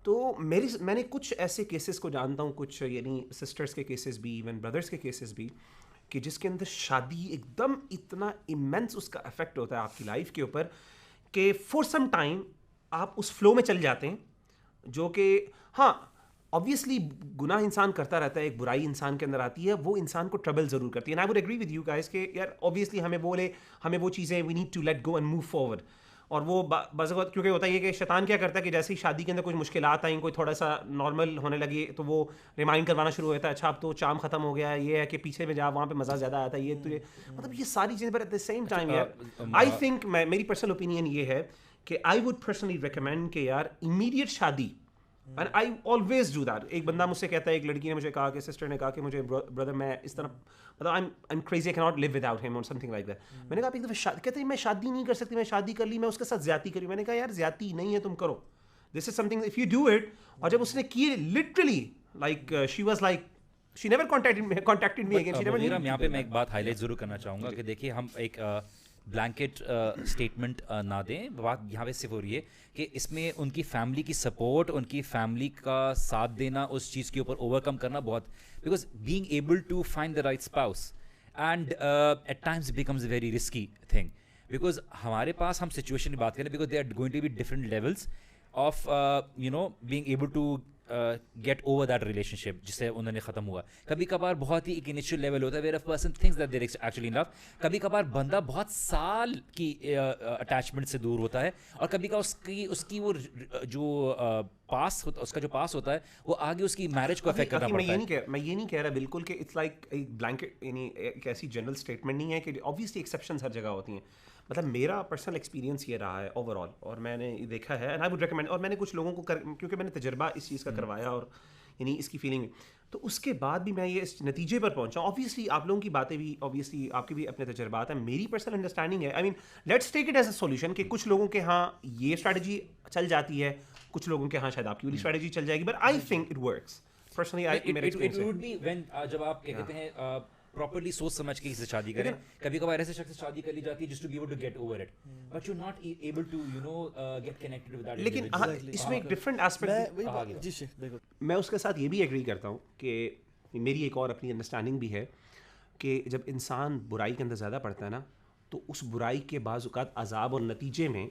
تو میں نے کچھ ایسے کیسز کو جانتا ہوں, کچھ یعنی سسٹرس کے کیسز بھی, ایون بردرس کے کیسز بھی, کہ جس کے اندر شادی ایک دم اتنا ایمنس اس کا افیکٹ ہوتا ہے آپ کی لائف کے اوپر کہ فور سم ٹائم آپ اس فلو میں چل جاتے ہیں, جو کہ ہاں obviously گناہ انسان کرتا رہتا ہے, ایک برائی انسان کے اندر آتی ہے, وہ انسان کو ٹربل ضرور کرتی ہے. And I would agree with you guys کہ یار obviously ہمیں وہ چیزیں we need to let go and move forward. اور وہ بعض اوقات کیونکہ ہوتا ہے کہ شیطان کیا کرتا ہے کہ جیسے ہی شادی کے اندر کچھ مشکلات آئیں, کوئی تھوڑا سا نارمل ہونے لگے, تو وہ ریمائنڈ کروانا شروع ہوتا ہے, اچھا اب تو چام ختم ہو گیا ہے, یہ ہے کہ پیچھے میں جا وہاں پہ مزہ زیادہ آتا ہے, یہ تجھے مطلب یہ ساری چیزیں. پر ایٹ دا سیم ٹائم یار آئی تھنک میری پرسنل اوپینین یہ ہے کہ آئی وڈ پرسنلی ریکمینڈ کہ یار امیڈیٹ شادی, and I always do that. ایک بندہ مجھ سے کہتا ہے, ایک لڑکی نے مجھے کہا کہ سسٹر نے کہا کہ مجھے بردر میں اس طرح مطلب I am crazy, I cannot live without him اور سم تھنگ لائک دیٹ. میں نے کہا ایک دفعہ کہتے ہیں میں شادی نہیں کر سکتی, میں شادی کر لی, میں اس کے ساتھ زیادتی کری. میں نے کہا یار زیادتی نہیں ہے, تم کرو, this is something if you do it. اور جب اس نے کی literally like she was like she never contacted me again. She never needed. یہاں پہ میں ایک بات ہائی لائٹ ضرور کرنا چاہوں گا کہ دیکھیے ہم ایک بلینکٹ اسٹیٹمنٹ نہ دیں. بات یہاں پہ صرف ہو رہی ہے کہ اس میں ان کی فیملی کی سپورٹ, ان کی فیملی کا ساتھ دینا, اس چیز کے اوپر اوور کم کرنا بہت, because being able to find the right spouse and at times becomes very risky thing, because ہمارے پاس ہم سچویشن کی بات کریں, because they are going to be different levels of you know being able to get over that relationship جس سے انہوں نے ختم ہوا. کبھی کبھار بہت ہی ایک انیشیل لیول ہوتا ہے where a person thinks that they are actually in love. کبھی کبھار بندہ بہت سال کی اٹیچمنٹ سے دور ہوتا ہے, اور کبھی کبھار اس کی وہ جو پاس ہوتا ہے, اس کا جو پاس ہوتا ہے وہ آگے اس کی میرج کو افیکٹ کرنا پڑتا ہے. میں یہ نہیں کہہ رہا بالکل کہ اٹس لائک ایک بلینکٹ یعنی ایک ایسی جنرل اسٹیٹمنٹ نہیں ہے کہ obviously ایکسیپشنز ہر جگہ ہوتی ہیں. مطلب میرا پرسنل ایکسپیرینس یہ رہا ہے اوور آل, اور میں نے دیکھا ہے, اینڈ آئی وڈ ریکمینڈ, اور میں نے کچھ لوگوں کو کیونکہ میں نے تجربہ اس چیز کا کروایا اور یعنی اس کی فیلنگ, تو اس کے بعد بھی میں یہ اس نتیجے پر پہنچا. obviously آپ لوگوں کی باتیں بھی obviously آپ کے بھی اپنے تجربات ہیں, میری پرسنل انڈرسٹینڈنگ ہے, I mean let's take it as a solution کہ کچھ لوگوں کے ہاں یہ اسٹریٹجی چل جاتی ہے, کچھ لوگوں کے ہاں شاید آپ کی والی اسٹریٹجی چل جائے گی, but I think it works personally. It would be when جب آپ کیا کہتے ہیں پراپرلی سوچ سمجھ کے اسے شادی کریں. کبھی کبھار ایسے شخص سے شادی کر لی جاتی ہے just to be able to get over it, but you not able to you know get connected with that. لیکن اس میں ایک ڈفرنٹ ایسپیکٹ میں اس کے ساتھ یہ بھی ایگری کرتا ہوں کہ میری ایک اور اپنی انڈرسٹینڈنگ بھی ہے کہ جب انسان برائی کے اندر زیادہ پڑتا ہے نا, تو اس برائی کے بعض اوقات عذاب اور نتیجے میں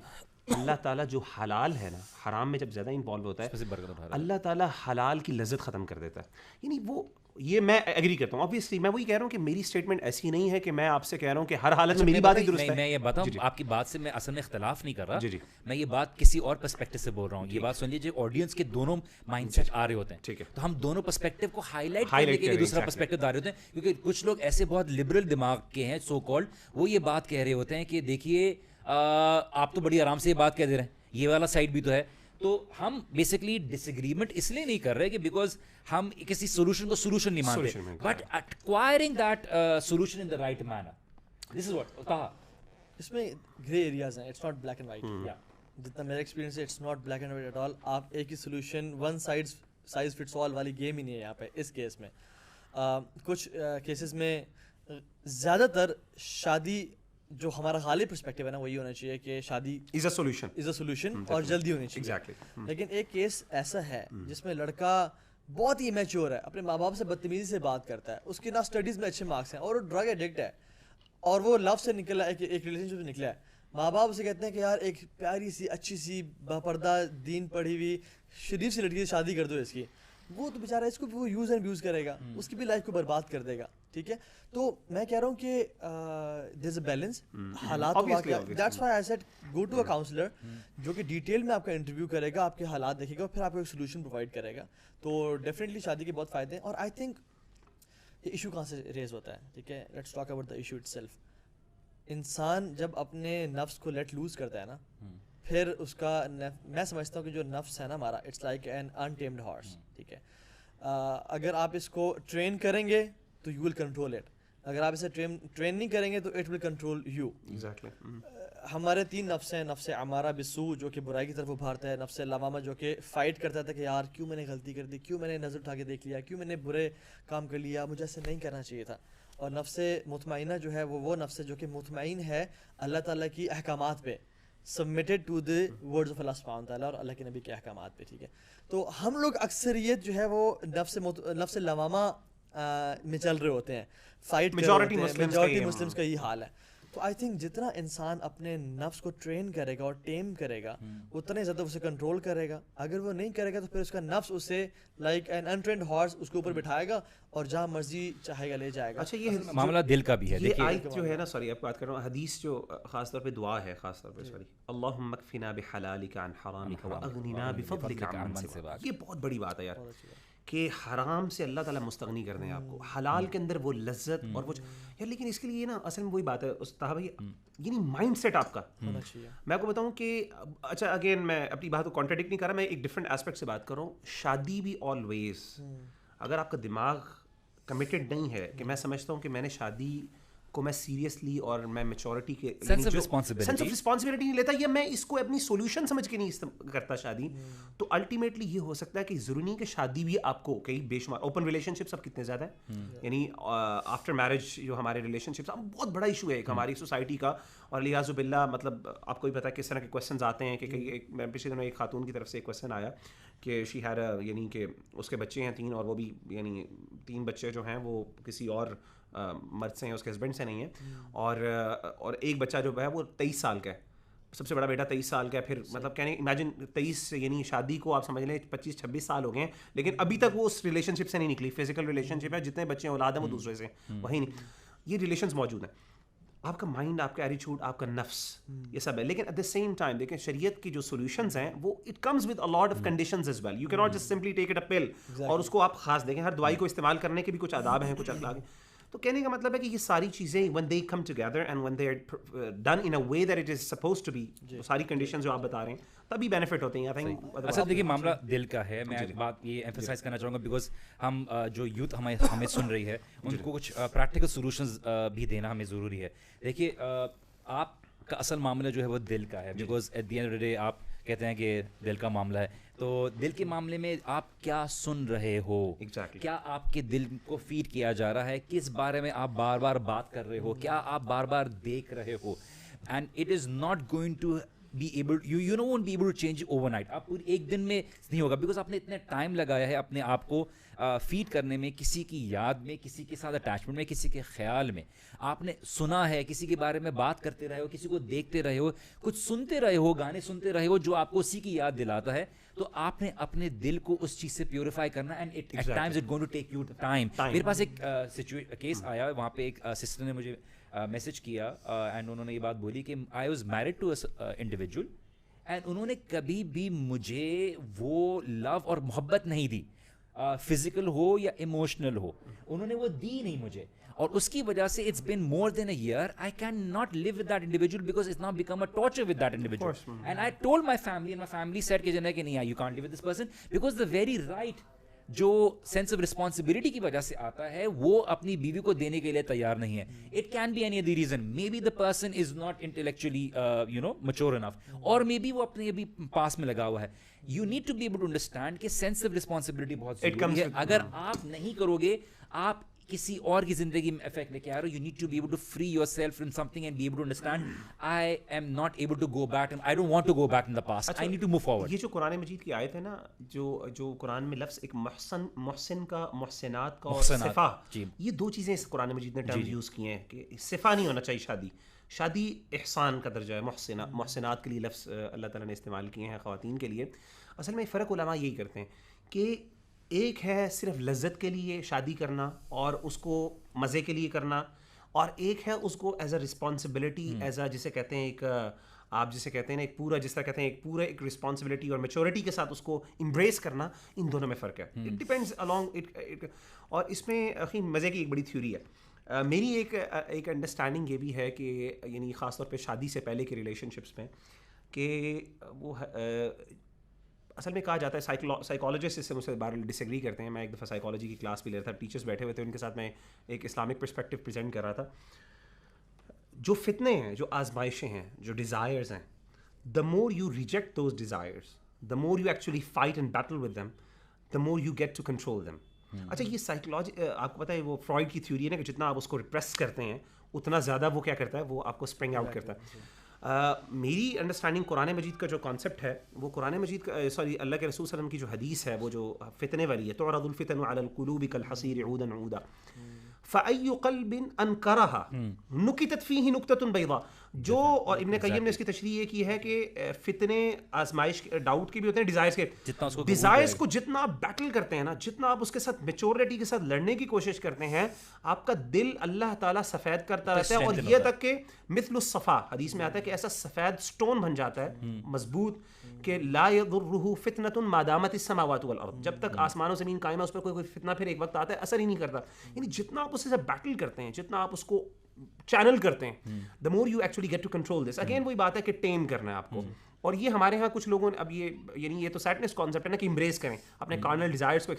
اللہ تعالیٰ جو حلال ہے نا, حرام میں جب زیادہ انوالو ہوتا ہے اللہ تعالیٰ حلال کی لذت ختم کر دیتا ہے. یعنی وہ یہ میں ایگری کرتا ہوں. obviously میں وہی کہہ رہا ہوں کہ میری اسٹیٹمنٹ ایسی نہیں ہے کہ میں آپ سے کہہ رہا ہوں کہ ہر حالت میں میری بات ہی درست ہے. میں یہ بتاؤں آپ کی بات سے میں اصل میں اختلاف نہیں کر رہا, میں یہ بات کسی اور پرسپیکٹو سے بول رہا ہوں. یہ بات سن لیجیے, آڈینس کے دونوں مائنڈ سیٹ آ رہے ہوتے ہیں, تو ہم دونوں پرسپیکٹو کو ہائی لائٹ کرنے کے لیے دوسرا پرسپیکٹو لا رہے ہوتے ہیں, کیونکہ کچھ لوگ ایسے بہت لبرل دماغ کے ہیں سو کالڈ, وہ یہ بات کہہ رہے ہوتے ہیں کہ دیکھیے آپ تو بڑی آرام سے یہ بات کہہ دے رہے ہیں, یہ والا سائڈ بھی تو ہے. تو ہم بیسکلی ڈس ایگریمنٹ اس لیے نہیں کر رہے کہ بیکاز ہم کسی سولوشن کو سولوشن نہیں مانتے, but acquiring that solution in the right manner. This is what کہا. اس میں گرے ایریاز ہیں, it's not black and white. جتنا میرا ایکسپیرینس ہے, it's not black and white at all. آپ ایک ہی solution, one size fits all والی گیم ہی نہیں ہے یہاں پہ اس کیس میں. کچھ کیسز میں زیادہ تر شادی جو ہمارا غالب پرسپیکٹیو ہے نا, وہی ہونا چاہیے کہ شادی از اے سولوشن اور جلدی ہونی چاہیے. لیکن ایک کیس ایسا ہے جس میں لڑکا بہت ہی میچور ہے, اپنے ماں باپ سے بدتمیزی سے بات کرتا ہے, اس کے نہ اسٹڈیز میں اچھے مارکس ہیں, اور وہ ڈرگ ایڈکٹ ہے, اور وہ لو سے نکلا ہے, ایک ریلیشن شپ سے نکلا ہے. ماں باپ اسے کہتے ہیں کہ یار ایک پیاری سی اچھی سی باپردہ دین پڑھی ہوئی شریف سی لڑکی سے شادی کر دو اس کی. وہ تو بیچارہ اس کو وہ یوز اینڈ ابیوز کرے گا, اس کی بھی لائف کو برباد کر دے گا. ٹھیک ہے, تو میں کہہ رہا ہوں کہ دیر از اے بیلنس. حالات that's why I said go to a counsellor جو کہ ڈیٹیل میں آپ کا انٹرویو کرے گا, آپ کے حالات دیکھے گا, اور پھر آپ کو ایک سولوشن پرووائڈ کرے گا. تو ڈیفینیٹلی شادی کے بہت فائدے ہیں. اور آئی تھنک یہ ایشو کہاں سے ریز ہوتا ہے, ٹھیک ہے, let's talk about the issue it self. انسان جب اپنے نفس کو لیٹ لوز کرتا ہے نا, پھر اس کا میں سمجھتا ہوں کہ جو نفس ہے نا ہمارا, اٹس لائک این انٹیمڈ ہارس. ٹھیک ہے, اگر آپ اس کو ٹرین کریں گے تو یو ول کنٹرول اٹ, اگر آپ اسے ٹرین نہیں کریں گے تو اٹ ول کنٹرول یو. ہمارے 3 نفس ہیں, نفس امارہ بالسوء جو کہ برائی کی طرف ابھارتا ہے, نفس لوامہ جو کہ فائٹ کرتا تھا کہ یار کیوں میں نے غلطی کر دی, کیوں میں نے نظر اٹھا کے دیکھ لیا, کیوں میں نے برے کام کر لیا, مجھے ایسے نہیں کرنا چاہیے تھا. اور نفس مطمئنہ جو ہے وہ نفس ہے جو کہ مطمئن ہے اللہ تعالیٰ کی احکامات پہ, submitted to the words of Allah سبحانہ تعالیٰ اور اللہ کے نبی کے احکامات پہ. ٹھیک ہے, تو ہم لوگ اکثریت جو ہے وہ نفس لوامہ میں چل رہے ہوتے ہیں, فائٹ میجورٹی مسلمس کا یہ حال ہے. تو آئی تھنک جتنا انسان اپنے نفس کو ٹرین کرے گا اور ٹیم کرے گا, اتنے زیادہ اسے کنٹرول کرے گا. اگر وہ نہیں کرے گا تو پھر اس کا نفس اسے لائک این انٹرینڈ ہارس اس کے اوپر بٹھائے گا اور جہاں مرضی چاہے گا لے جائے گا. اچھا, یہ معاملہ دل کا بھی ہے. یہ آیت جو ہے نا, سوری آپ بات کر رہا ہوں, حدیث جو خاص طور پہ دعا ہے, خاص طور پہ سوری, اللہم اکفنا بحلالک عن حرامک واغننا بفضلک عمن سواک. یہ بہت بڑی بات ہے یار, کہ حرام سے اللہ تعالیٰ مستغنی کر دیں آپ کو, حلال کے اندر وہ لذت اور وہ یار. لیکن اس کے لیے نا اصل میں وہی بات ہے طاہر بھائی, یعنی مائنڈ سیٹ آپ کا ہونا چاہیے. میں آپ کو بتاؤں کہ اچھا اگین میں اپنی بات کو کانٹراڈکٹ نہیں کر رہا, میں ایک ڈفرینٹ ایسپیکٹ سے بات کر رہا ہوں. شادی بھی آلویز, اگر آپ کا دماغ کمیٹڈ نہیں ہے کہ میں سمجھتا ہوں کہ میں نے شادی کو میں سیریسلی اور میں میچورٹی کے سینس آف رسپانسبلٹی نہیں لیتا, یا میں اس کو اپنی سولوشن سمجھ کے نہیں کرتا شادی, تو الٹیمیٹلی یہ ہو سکتا ہے کہ ضروری نہیں کہ شادی بھی آپ کو کئی بے شمار اوپن ریلیشن شپس اب کتنے زیادہ ہیں, یعنی آفٹر میرج جو ہمارے ریلیشن شپس اب بہت بڑا ایشو ہے ایک ہماری سوسائٹی کا. اور لیاذ باللہ مطلب آپ کو بھی پتا ہے کس طرح کے کویشچنز آتے ہیں کہ میں پچھلے دنوں ایک خاتون کی طرف سے ایک کویشچن آیا کہ شی ہیڈ, یعنی کہ اس کے بچے ہیں 3, اور وہ بھی یعنی 3 بچے جو ہیں وہ کسی اور مرد سے ہیں, اس کے ہسبینڈ سے نہیں ہیں, اور ایک بچہ جو ہے وہ 23 سال کا ہے, سب سے بڑا بیٹا 23 سال کا ہے. پھر مطلب کہنے امیجن 23 یعنی شادی کو آپ سمجھ لیں 25-26 سال ہو گئے ہیں, لیکن ابھی تک وہ اس ریلیشن شپ سے نہیں نکلی. فزیکل ریلیشن شپ ہے, جتنے بچے اولاد ہیں وہ دوسرے سے, وہی نہیں, یہ ریلیشنز موجود ہیں. آپ کا مائنڈ, آپ کا ایٹیٹیوڈ, آپ کا نفس, یہ سب ہے. لیکن ایٹ دا سیم ٹائم دیکھیں شریعت کی جو سولوشنز ہیں وہ it comes with a lot of conditions as well. You کی not just simply take it a pill, اور اس کو آپ خاص دیکھیں. ہر دوائی کو استعمال کرنے کے بھی کچھ آداب ہیں, کچھ اخلاق ہیں. تو کہنے کا مطلب ہے کہ یہ ساری چیزیں when they come together and when they are done in a way that it is supposed to be, ساری کنڈیشنز جو آپ بتا رہے ہیں تبھی بینیفٹ ہوتے ہیں. اصل دیکھیے معاملہ دل کا ہے. میں بات یہ ایمفسائز کرنا چاہوں گا بیکاز ہم جو یوتھ ہمیں سن رہی ہے ان کو کچھ پریکٹیکل سولوشنز بھی دینا ہمیں ضروری ہے. دیکھیے آپ کا اصل معاملہ جو ہے وہ دل کا ہے, because at the end of the day آپ کہتے ہیں کہ دل کا معاملہ ہے, تو دل کے معاملے میں آپ کیا سن رہے ہو, کیا آپ کے دل کو فیڈ کیا جا رہا ہے, کس بارے میں آپ بار بار بات کر رہے ہو, کیا آپ بار بار دیکھ رہے ہو. And it is not going to be able, you know won't be able to change overnight. آپ پوری ایک دن میں نہیں ہوگا, بیکاز آپ نے اتنے ٹائم لگایا ہے اپنے آپ کو فیڈ کرنے میں, کسی کی یاد میں, کسی کے ساتھ اٹیچمنٹ میں, کسی کے خیال میں. آپ نے سنا ہے, کسی کے بارے میں بات کرتے رہے ہو, کسی کو دیکھتے رہے ہو, کچھ سنتے رہے ہو, گانے سنتے رہے ہو جو آپ کو اسی کی یاد دلاتا ہے. تو آپ نے اپنے دل کو اس چیز سے پیوریفائی کرنا, and at times it going to take you time. میرے پاس ایک کیس آیا, وہاں پہ ایک سسٹر نے مجھے میسج کیا اینڈ انہوں نے یہ بات بولی کہ I was married to individual and انہوں نے کبھی بھی مجھے وہ لو اور محبت نہیں دی, فزیکل ہو یا ایموشنل ہو, انہوں نے وہ دی نہیں مجھے. اور اس کی وجہ سے it's been more than a year I can not live with that individual because it's now become a torture with that individual. And I told my family, and my family said کہ نہیں, you can't live with this person because the very right جو sense of responsibility کی وجہ سے آتا ہے وہ اپنی بیوی کو دینے کے لیے تیار نہیں ہے. It can be any other reason, may be the person is not intellectually mature enough, اور مے بی وہ اپنے ابھی پاس میں لگا ہوا ہے. You need to be able to understand کہ سینس آف رسپانسبلٹی بہت ضروری ہے. اگر آپ نہیں کرو گے, آپ کسی اور کی زندگی میں افیکٹ لے کے آ رہے ہو. You need to be able to free yourself from something and be able to understand I am not able to go back, I don't want to go back in the past, I need to move forward. یہ جو قرآن مجید کی آیت ہے نا, جو قرآن میں لفظ ایک محسن کا, محسنات کا اور صفا, یہ دو چیزیں اس قرآن مجید نے ٹرم یوز کی ہیں کہ صفا نہیں ہونا چاہیے. شادی احسان کا درجہ ہے, محسنات کے لیے لفظ اللہ تعالیٰ نے استعمال کیے ہیں خواتین کے لیے. اصل میں فرق علماء یہی کرتے ہیں کہ ایک ہے صرف لذت کے لیے شادی کرنا اور اس کو مزے کے لیے کرنا, اور ایک ہے اس کو as a responsibility, as a جسے کہتے ہیں ایک, آپ جسے کہتے ہیں ایک پورا, جس طرح کہتے ہیں ایک پورا ایک رسپانسبلٹی اور میچورٹی کے ساتھ اس کو امبریس کرنا. ان دونوں میں فرق ہے. It depends along it. اور اس میں مزے کی ایک بڑی تھیوری ہے. میری ایک انڈرسٹینڈنگ یہ بھی ہے کہ یعنی خاص طور پہ شادی سے پہلے کے ریلیشن شپس میں کہ وہ اصل میں کہا جاتا ہے, سائیکالوجسٹ اس سے مجھ سے بار ڈس ایگری کرتے ہیں. میں ایک دفعہ سائیکالوجی کی کلاس بھی لے رہا تھا, ٹیچرس بیٹھے ہوئے تھے, ان کے ساتھ میں ایک اسلامک پرسپیکٹو پریزنٹ کر رہا تھا. جو فتنے ہیں, جو آزمائشیں ہیں, جو ڈیزائرز ہیں, the more you reject those desires, the more you actually fight and battle with them, the more you get to control them. اچھا, یہ سائیکالوجی آپ کو پتہ ہے وہ فرائڈ کی تھیوری ہے نا کہ جتنا آپ اس کو ریپریس کرتے ہیں اتنا زیادہ وہ کیا کرتا ہے, وہ آپ کو اسپرنگ آؤٹ کرتا ہے. میری انڈرسٹینڈنگ قرآن مجید کا جو کانسیپٹ ہے وہ قرآن مجید کا اللہ کے رسول صلی اللہ علیہ وسلم کی جو حدیث ہے وہ جو فتنے والی ہے, تعرض الفتن علی القلوب کالحصیر عودا عودا فأی قلب انکرها نکتت فیہ نکتۃ بیضاء. جو, اور ابن قیم نے اس کی تشریح یہ کی ہے کہ فتنے, آزمائش, ڈاؤٹ کے بھی ہوتے ہیں, ڈیزائرز کے. ڈیزائرز کو جتنا آپ بیٹل کرتے ہیں نا, جتنا آپ اس کے ساتھ میچورٹی کے ساتھ لڑنے کی کوشش کرتے ہیں, آپ کا دل اللہ تعالیٰ سفید کرتا رہتا ہے. اور یہ تک کہ مثل الصفا, حدیث میں آتا ہے کہ ایسا سفید سٹون بن جاتا ہے مضبوط کہ لا یضرہ فتنۃ ما دامت السماوات والارض, جب تک آسمان و زمین قائم ہے اس پر کوئی فتنہ پھر ایک وقت آتا ہے اثر ہی نہیں کرتا. یعنی جتنا آپ اس سے بیٹل کرتے ہیں, جتنا آپ اس کو چینل کرتے ہیں, the more you actually get to control this. Again وہی بات ہے کہ ٹیم کرنا ہے آپ کو. اور یہ ہمارے ہاں کچھ لوگوں نے اب یہ تو سیٹنس کانسیپٹ ہے نا کہ امبریس کریں اپنے کارنل ڈیزائرس کو,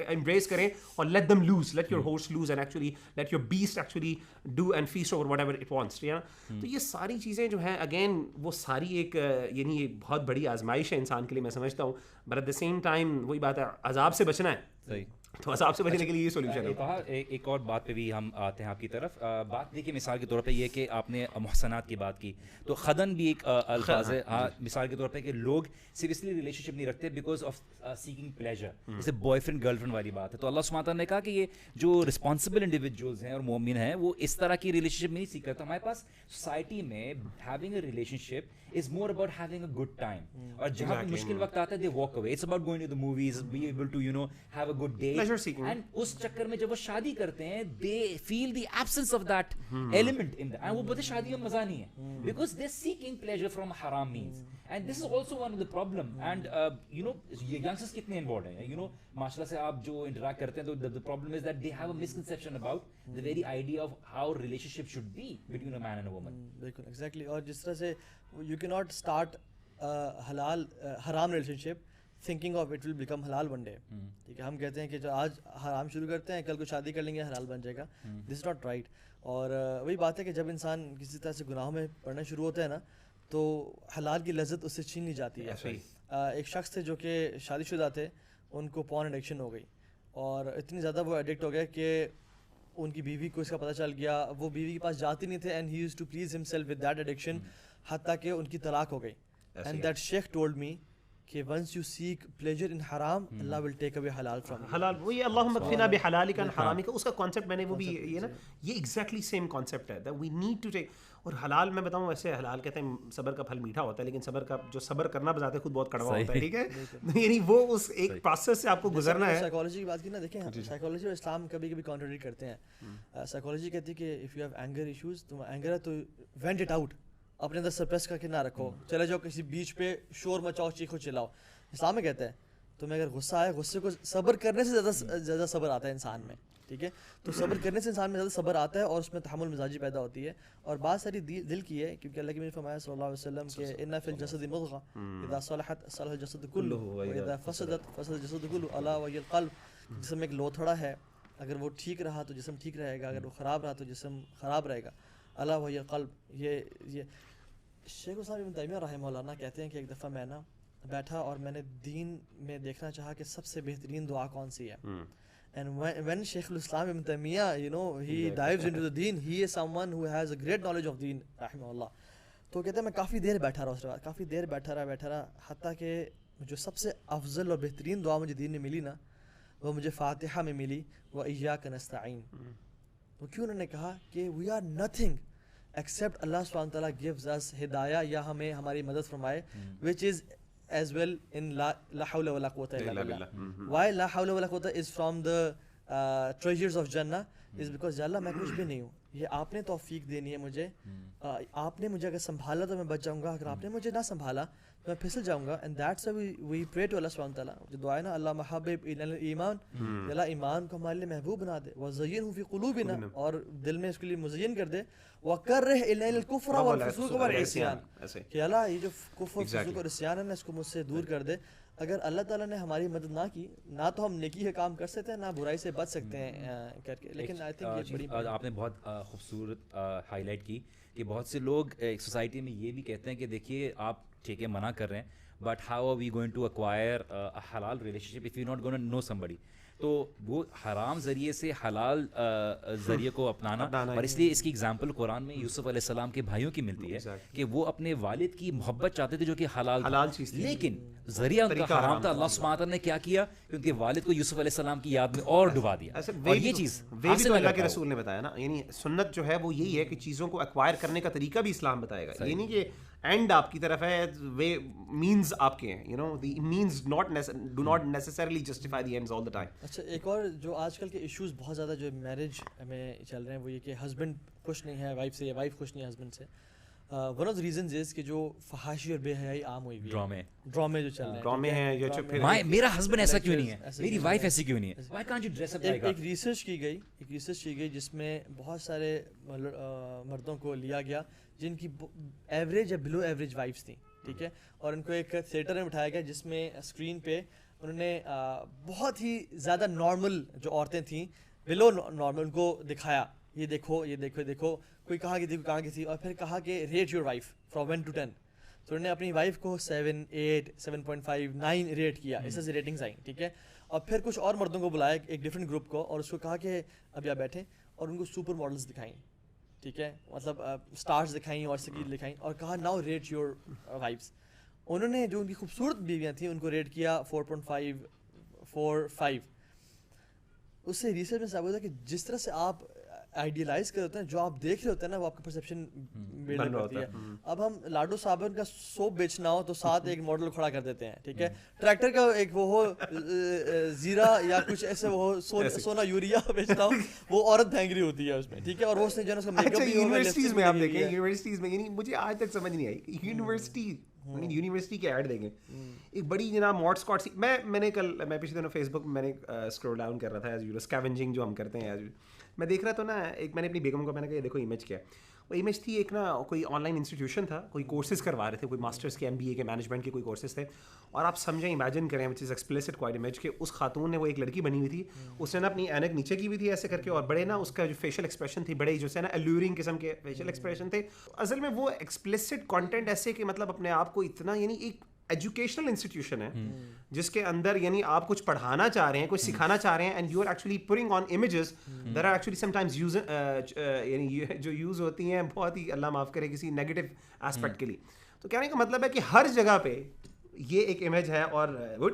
امبریس کریں اور let them loose, let your horse loose and actually let your beast actually do and feast over whatever it wants. تو یہ ساری چیزیں جو ہیں اگین وہ ساری ایک یعنی ایک بہت بڑی آزمائش ہے انسان کے لیے, میں سمجھتا ہوں. But at the same time وہی بات ہے, عذاب سے بچنا ہے. صحیح, تو عذاب سے بچنے کے لیے یہ سولوشن ہے. ایک اور بات پہ بھی ہم آتے ہیں آپ کی طرف. بات دیکھیے مثال کے طور پہ یہ کہ آپ نے محسنات کی بات کی, تو خدن بھی ایک الفاظ ہے. مثال کے طور پہ کہ لوگ صرف اس لیے ریلیشن شپ نہیں رکھتے بیکاز آف سیکنگ پلیجر, جیسے بوائے فرینڈ گرل فرینڈ والی بات ہے. تو اللہ سبحانہ تعالیٰ نے کہا کہ یہ جو رسپانسبل انڈیویجولز ہیں اور مومن ہیں وہ اس طرح کی ریلیشن شپ نہیں سیکھ رہے. تو ہمارے پاس سوسائٹی میں having a relationship is more about having a good time, اور جہاں پہ مشکل وقت آتا ہے they walk away. It's about going to the movies, be able to have a good day. And اس چکر میں جب وہ شادی کرتے ہیں they feel the absence of that element in that, and وہ بولتے شادی میں مزہ نہیں ہے because they seeking pleasure from حرام means. And this is also one of the problem. And یہ ینگسٹرس کتنے انوالوڈ ہیں ماشاء اللہ سے آپ جو انٹریکٹ کرتے ہیں, تو the problem is that they have a misconception about the very idea of how relationship should be between a man and a woman. بالکل ایگزیکٹلی. اور جس طرح سے you cannot start حلال حرام relationship thinking of it will become حلال one day. ٹھیک ہے, ہم کہتے ہیں کہ جو آج حرام شروع کرتے ہیں کل کو شادی کر لیں گے حلال بن جائے گا. this is not right. اور وہی بات ہے کہ جب انسان کسی طرح سے گناہوں میں پڑنا شروع ہوتا ہے نا, تو حلال کی لذت اس سے چھین لی جاتی ہے. ایک شخص تھے جو کہ شادی شدہ تھے, ان کو پورن ایڈکشن ہو گئی, اور اتنی زیادہ وہ ایڈکٹ ہو گئے کہ ان کی بیوی کو اس کا پتہ چل گیا, وہ بیوی کے پاس جاتے نہیں تھے, and he used to please himself with that addiction, حتیٰ کہ ان کی طلاق ہو گئی. اینڈ دیٹ شیخ ٹولڈ می کہ once you seek pleasure in حرام اللہ ول ٹیک اوے حلال فرام حلال. وہی اللہم اکفنا بحلالک عن حرامک, اس کا کانسیپٹ میں نے وہ بھی یہ نا یہ ایگزیکٹلی سیم کانسیپٹ ہے, وی نیڈ ٹو ٹیک. اور حلال میں بتاؤں ویسے حلال کہتے ہیں صبر کا پھل میٹھا ہوتا ہے, لیکن صبر کا جو صبر کرنا بذات خود بہت کڑوا ہوتا ہے. ٹھیک ہے, یعنی وہ اس ایک پروسیس سے آپ کو گزرنا ہے. سائیکالوجی کی بات کی نا, دیکھیں سائیکالوجی اور اسلام کبھی کبھی کانٹرڈکٹ کرتے ہیں. سائیکالوجی کہتی ہے کہ if you have anger issues, تم اینگر ہے تو وینٹ اٹ آؤٹ, اپنے اندر سپریس کر کے نہ رکھو, چلے جاؤ کسی بیچ پہ شور مچاؤ, چیخو چلاؤ. اسلام میں کہتا ہے تو میں اگر غصہ آئے, غصے کو صبر کرنے سے زیادہ صبر آتا ہے انسان میں, ٹھیک ہے, تو صبر کرنے سے انسان میں زیادہ صبر آتا ہے اور اس میں تحمل مزاجی پیدا ہوتی ہے. اور بات ساری دل کی ہے, کیونکہ اللہ کے نبی فرمایا صلی اللہ علیہ وسلم کہ ان فی الجسد مضغہ اذا صلحت صلح الجسد کلہ واذا فسدت فسد الجسد کلہ الا وهی القلب. جسم میں ایک لوتھڑا ہے, اگر وہ ٹھیک رہا تو جسم ٹھیک رہے گا, اگر وہ خراب رہا تو جسم خراب رہے گا. الا وهی القلب. یہ شیخ الاسلام ابن تیمیہ رحمہ اللہ کہتے ہیں کہ ایک دفعہ میں نا بیٹھا اور میں نے دین میں دیکھنا چاہا کہ سب سے بہترین دعا کون سی ہے. And when Shaykh al-Islam Ibn Taymiyyah, you know, he dives into the deen, he is someone who has a great knowledge of deen, rahimahullah. تو کہتے ہیں میں کافی دیر بیٹھا رہا, اس کے بعد کافی دیر بیٹھا رہا, حتیٰ کہ جو سب سے افضل اور بہترین دعا مجھے دین میں ملی نا, وہ مجھے فاتحہ میں ملی, وہ ایاک نستعین. تو کیوں انہوں نے کہا کہ we are nothing except Allah subhanahu wa ta'ala gives us hidayah, یا ہمیں ہماری مدد فرمائے, which is as well in la hawla wa la quwwata illa billah. Why la hawla wa la quwwata is from the treasures of Jannah is because یا اللہ میں کچھ بھی نہیں ہوں, یہ آپ نے توفیق دینی ہے مجھے, آپ نے مجھے اگر سنبھالا تو میں بچ جاؤں گا, اگر آپ نے مجھے نہ سنبھالا تو میں پھسل جاؤں گا. And that's we pray to اللہ سبحانہ تعالیٰ. جو دعا ہے نا, اللہ محبب الینا الایمان, اللہ ایمان کو ہمارے لیے محبوب بنا دے, وزینہ فی قلوبنا, اور دل میں اس کے لیے مزین کر دے, وکرہ الینا الکفر والفسوق والعصیان, کہ اللہ یہ جو کفر فسوق اور عصیان ہے نا, اس کو مجھ سے دور کر دے. اگر اللہ تعالیٰ نے ہماری مدد نہ کی, نہ تو ہم نیکی کے کام کر سکتے ہیں, نہ برائی سے بچ سکتے ہیں کر کے. لیکن آئی تھنک یہ بڑی آپ نے بہت خوبصورت ہائی لائٹ کی کہ بہت سے لوگ سوسائٹی میں یہ بھی کہتے ہیں کہ دیکھیے آپ ٹھیک ہے منع کر رہے ہیں, but how are we going to acquire حلال relationship if you not gonna know somebody. تو وہ حرام ذریعے سے حلال ذریعے کو اپنانا, اور اس لیے اس کی اگزامپل قرآن میں یوسف علیہ السلام کے بھائیوں کی ملتی ہے کہ وہ اپنے والد کی محبت چاہتے تھے جو کہ حلال چیز, لیکن ذریعہ ان کا حرام تھا. اللہ سبحانہ وتعالیٰ نے کیا کیا کہ ان کے والد کو یوسف علیہ السلام کی یاد میں اور ڈبا دیا. اور یہ چیز اللہ کے رسول نے بتایا نا, یعنی سنت جو ہے وہ یہی ہے کہ چیزوں کو ایکوائر کرنے کا طریقہ بھی اسلام بتائے گا. یہ نہیں کہ اینڈ آپ کی طرف ہے, وے مینز آپ کے ہیں, you know the means do not necessarily justify the ends all the time. اچھا, ایک اور جو آج کل کے ایشوز بہت زیادہ جو میرج میں چل رہے ہیں وہ یہ کہ ہسبینڈ خوش نہیں ہے وائف سے, یا وائف خوش نہیں ہے ہسبینڈ سے. ون آف دا ریزنز از کہ جو فحاشی اور بے حیائی عام ہوئی ہوئی ہے, ڈرامے جو چل رہے ہیں, ڈرامے ہیں, یا پھر میرا ہسبینڈ ایسا کیوں نہیں ہے, میری وائف ایسی کیوں نہیں ہے, why can't you dress up like ایک ریسرچ کی گئی جس میں بہت سارے مردوں کو لیا گیا جن کی ایوریج یا بلو ایوریج وائفس تھیں, ٹھیک ہے, اور ان کو ایک تھیٹر میں بٹھایا گیا جس میں اسکرین پہ انہوں نے بہت ہی زیادہ نارمل جو عورتیں تھیں بلو نارمل ان کو دکھایا, یہ دیکھو یہ دیکھو دیکھو, کوئی کہاں کی تھی کوئی کہاں کی تھی, اور پھر کہا کہ rate your wife from 1 to 10. تو انہوں نے اپنی وائف کو 7, 8, 7.5, 9 ریٹ کیا, اس سے ریٹنگز آئیں, ٹھیک ہے. اور پھر کچھ اور مردوں کو بلایا ایک ڈفرینٹ گروپ کو, اور اس کو کہا کہ اب یہاں بیٹھیں, اور ان کو سپر ماڈلس دکھائیں, ٹھیک ہے, مطلب اسٹارز دکھائیں اور سکیل دکھائیں, اور کہا ناؤ ریٹ یور وائفس. انہوں نے جو ان کی خوبصورت بیویاں تھیں ان کو ریٹ کیا 4.5, 4, 5. اس سے ریسرچ میں ثابت ہوتا ہے کہ جس طرح سے آپ آئیڈیلائز کر ہوتے ہیں, جو آپ دیکھ رہے ہوتے ہیں نا, وہ آپ کا پرسیپشن بلڈ کرتی ہے. اب ہم لاڈو صابن کا سوپ بیچنا ہو تو ساتھ ایک ماڈل کھڑا کر دیتے ہیں, ٹھیک ہے, ٹریکٹر کا ایک وہ ہو زیرا یا کچھ ایسے وہ سونا یوریا بیچنا ہو, وہ عورت بھینگری ہوتی ہے اس میں, ٹھیک ہے, اور وہ اس نے جو ہے اس کا میک اپ بھی یونیورسٹیز میں آپ دیکھیں, یونیورسٹیز میں, یعنی مجھے آج تک سمجھ نہیں آئی یونیورسٹی کے ایڈ دیکھیں, ایک بڑی جناب موڈ اسکواڈ سی. میں نے کل میں پچھلے دنوں فیس بک میں نے اسکرول ڈاؤن کر رہا تھا, ایز یو اسکیونجنگ جو ہم کرتے ہیں, میں دیکھ رہا تھا نا, ایک میں نے اپنی بیگم کو میں نے کہا یہ دیکھو امیج کیا ہے, وہ امیج تھی ایک نا کوئی آن لائن انسٹیٹیوشن تھا, کوئی کورسز کروا رہے تھے, کوئی ماسٹرس کے MBA کے مینجمنٹ کے کوئی کورسز تھے, اور آپ سمجھیں امیجن کریں وچ از ایکسپلیسٹ کوائٹ امیج کہ اس خاتون نے, وہ ایک لڑکی بنی ہوئی تھی, اس نے نا اپنی اینک نیچے کی ہوئی تھی ایسے کر کے, اور بڑے نا اس کا جو فیشیل ایکسپریشن تھی, بڑے جو ہے نا الورنگ قسم کے فیشیل ایکسپریشن تھے. اصل میں وہ ایکسپلیسٹ کانٹینٹ ایسے کہ مطلب اپنے آپ کو اتنا, یعنی ایک ایجوکیشنل انسٹیٹیوشن ہے جس کے اندر یعنی آپ کچھ پڑھانا چاہ رہے ہیں, کچھ سکھانا چاہ رہے ہیں, and you are actually putting on images that are actually sometimes use, یعنی جو یوز ہوتی ہیں بہت ہی اللہ معاف کرے کسی نیگیٹو ایسپیکٹ کے لیے. تو کہنے کا مطلب ہے کہ ہر جگہ پہ یہ ایک امیج ہے, اور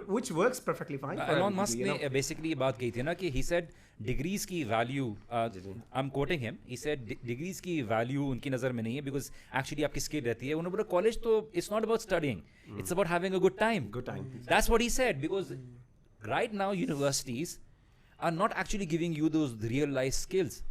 which works perfectly fine. Elon Musk نے بیسکلی یہ بات کہی تھی نا کہ he said ڈگریز کی value, I'm quoting him, he said degrees کی ویلیو ان کی نظر میں نہیں ہے because actually آپ کی اسکل رہتی ہے. انہوں نے بولا کالج تو it's not about studying, it's about having a good time. That's what he said, because right now universities are not actually giving you those real life skills.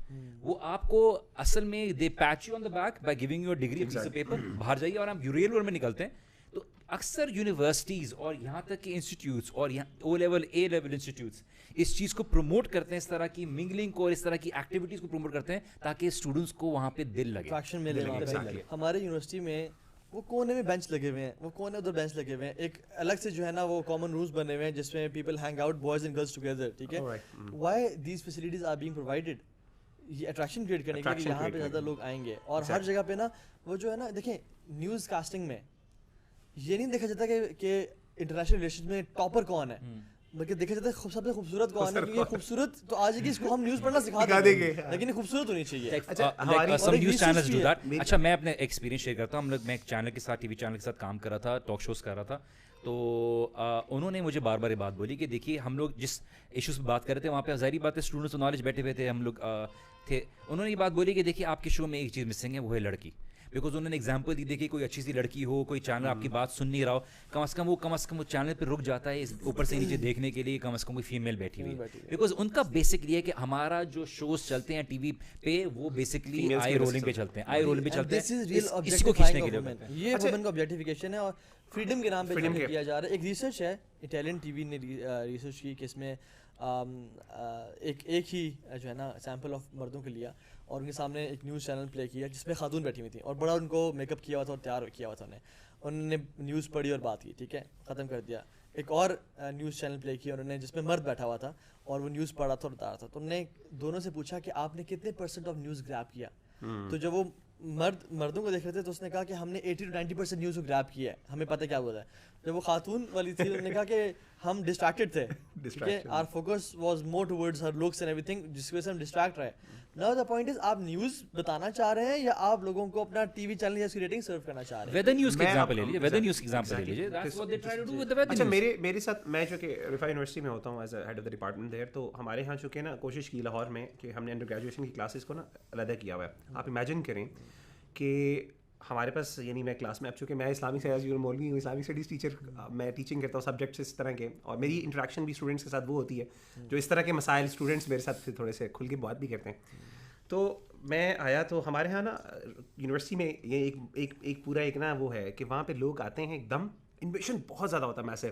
وہ آپ کو اصل میں they pat you on the back by giving you a degree, a piece of paper, باہر جائیے اور آپ real world میں نکلتے ہیں. تو اکثر یونیورسٹیز اور یہاں تک کہ انسٹیٹیوٹس اور یہاں او لیول اے لیول انسٹیٹیوٹس اس چیز کو پروموٹ کرتے ہیں, اس طرح کی منگلنگ کو اور اس طرح کی ایکٹیویٹیز کو پروموٹ کرتے ہیں تاکہ اسٹوڈنٹس کو وہاں پہ دل لگے, اٹریکشن ملے وہاں پہ. ہمارے یونیورسٹی میں وہ کونے میں بینچ لگے ہوئے ہیں, وہ کونے ادھر بینچ لگے ہوئے ہیں, ایک الگ سے جو ہے نا وہ کامن رومز بنے ہوئے ہیں جس میں people hang out boys and girls together, ٹھیک ہے. Why these facilities are being provided, یہ اٹریکشن کریٹ کرنے کے لیے یہاں پہ زیادہ لوگ آئیں گے. اور ہر جگہ پہ نا وہ جو ہے نا دیکھیں نیوز کاسٹنگ میں یہ نہیں دیکھا جاتا کہ انٹرنیشنل ریلیشن میں ٹاپر کون ہے, بلکہ دیکھا جاتا ہے سب سے خوبصورت کون ہے, کیونکہ خوبصورت تو آج کی اس کو ہم نیوز پڑھنا سکھا دیں گے, لیکن خوبصورت ہونی چاہیے. اچھا میں اپنے ایکسپیرینس شیئر کرتا ہوں. میں ایک چینل کے ساتھ, ٹی وی چینل کے ساتھ کام کر رہا تھا, ٹاک شوز کر رہا تھا, تو انہوں نے مجھے بار بار یہ بات بولی کہ دیکھیے ہم لوگ جس ایشوز پہ بات کر رہے تھے وہاں پہ ظاہری بات ہے اسٹوڈنٹس نالج بیٹھے ہوئے تھے, ہم لوگ تھے. انہوں نے یہ بات بولی کہ دیکھیے آپ کے شو میں ایک چیز مسنگ ہے, وہ ہے لڑکی. بیکاز انہوں نے ایگزامپل دی, دیکھیے کوئی اچھی سی لڑکی ہو, کوئی چینل آپ کی بات سن نہیں رہا ہو, کم از کم وہ چینل پہ رک جاتا ہے اوپر سے نیچے دیکھنے کے لیے, کم از کم کوئی فیمیل بیٹھی ہوئی ہے. بیکاز ان کا بیسکلی ہے کہ ہمارا جو شوز چلتے ہیں ٹی وی پہ وہ بیسکلی آئی رولنگ پہ چلتے ہیں, آئی رولنگ پہ چلتے ہیں, اس کو کھینچنے کے لیے. یہ وومن کا آبجیکٹیفیکیشن ہے اور فریڈم کے نام پہ کیا جا رہا ہے. ایک ریسرچ ہے, اٹیلین ٹی وی نے ریسرچ کی کہ اس میں ایک ہی جو ہے نا سیمپل آف مردوں کے لیا اور ان کے سامنے ایک نیوز چینل پلے کیا جس میں خاتون بیٹھی ہوئی تھیں اور بڑا ان کو میک اپ کیا ہوا تھا اور تیار کیا ہوا تھا. انہوں نے نیوز پڑھی اور بات کی, ٹھیک ہے, ختم کر دیا. ایک اور نیوز چینل پلے کیا انہوں نے جس میں مرد بیٹھا ہوا تھا اور وہ نیوز پڑھا تھا اور بتا رہا تھا. تو انہوں نے دونوں سے پوچھا کہ آپ نے کتنے % آف نیوز گریب کیا. تو جب وہ مردوں کو دیکھ رہے تھے تو اس نے کہا کہ ہم نے 80 to 90% نیوز کو گریب کیا ہے, ہمیں پتہ کیا ہوا ہے. جب وہ خاتون والی تھی انہوں نے کہا کہ ہم ڈسٹریکٹڈ تھے, ٹھیک ہے, are focus was more towards Hare looks and every thing, جس کی وجہ سے ہم ڈسٹریکٹ رہے. ناؤ دا پوائنٹ از آپ نیوز بتانا چاہ رہے ہیں یا آپ لوگوں کو اپنا ٹی وی چینل یا اس کی ریٹنگ سرو کرنا چاہ رہے ہیں. ویدر نیوز کی ایگزامپل لے لیجیے, ویدر نیوز کی ایگزامپل لے لیجیے, that's what they try to do with the weather. اچھا میرے ساتھ, میں جو کہ رفاع یونیورسٹی میں ہوتا ہوں as a head of the department there, تو ہمارے یہاں چونکہ نا کوشش کی لاہور میں کہ ہم نے انڈر گریجویشن کی کلاسز کو نا علیحدہ کیا ہوا ہے. آپ امیجن کریں کہ ہمارے پاس, یعنی میں کلاس میں, اب چونکہ میں اسلامک اسٹڈیز مولوی ہوں, اسلامک اسٹڈیز ٹیچر, میں ٹیچنگ کرتا ہوں سبجیکٹس اس طرح کے, اور میری انٹریکشن بھی اسٹوڈنٹس کے ساتھ وہ ہوتی ہے جو اس طرح کے مسائل اسٹوڈنٹس میرے ساتھ تھوڑے سے کھل کے بات بھی کرتے ہیں. تو میں آیا تو ہمارے یہاں نا یونیورسٹی میں یہ ایک پورا ایک نا وہ ہے کہ وہاں پہ لوگ آتے ہیں, ایک دم انویشن بہت زیادہ ہوتا ہے میسو,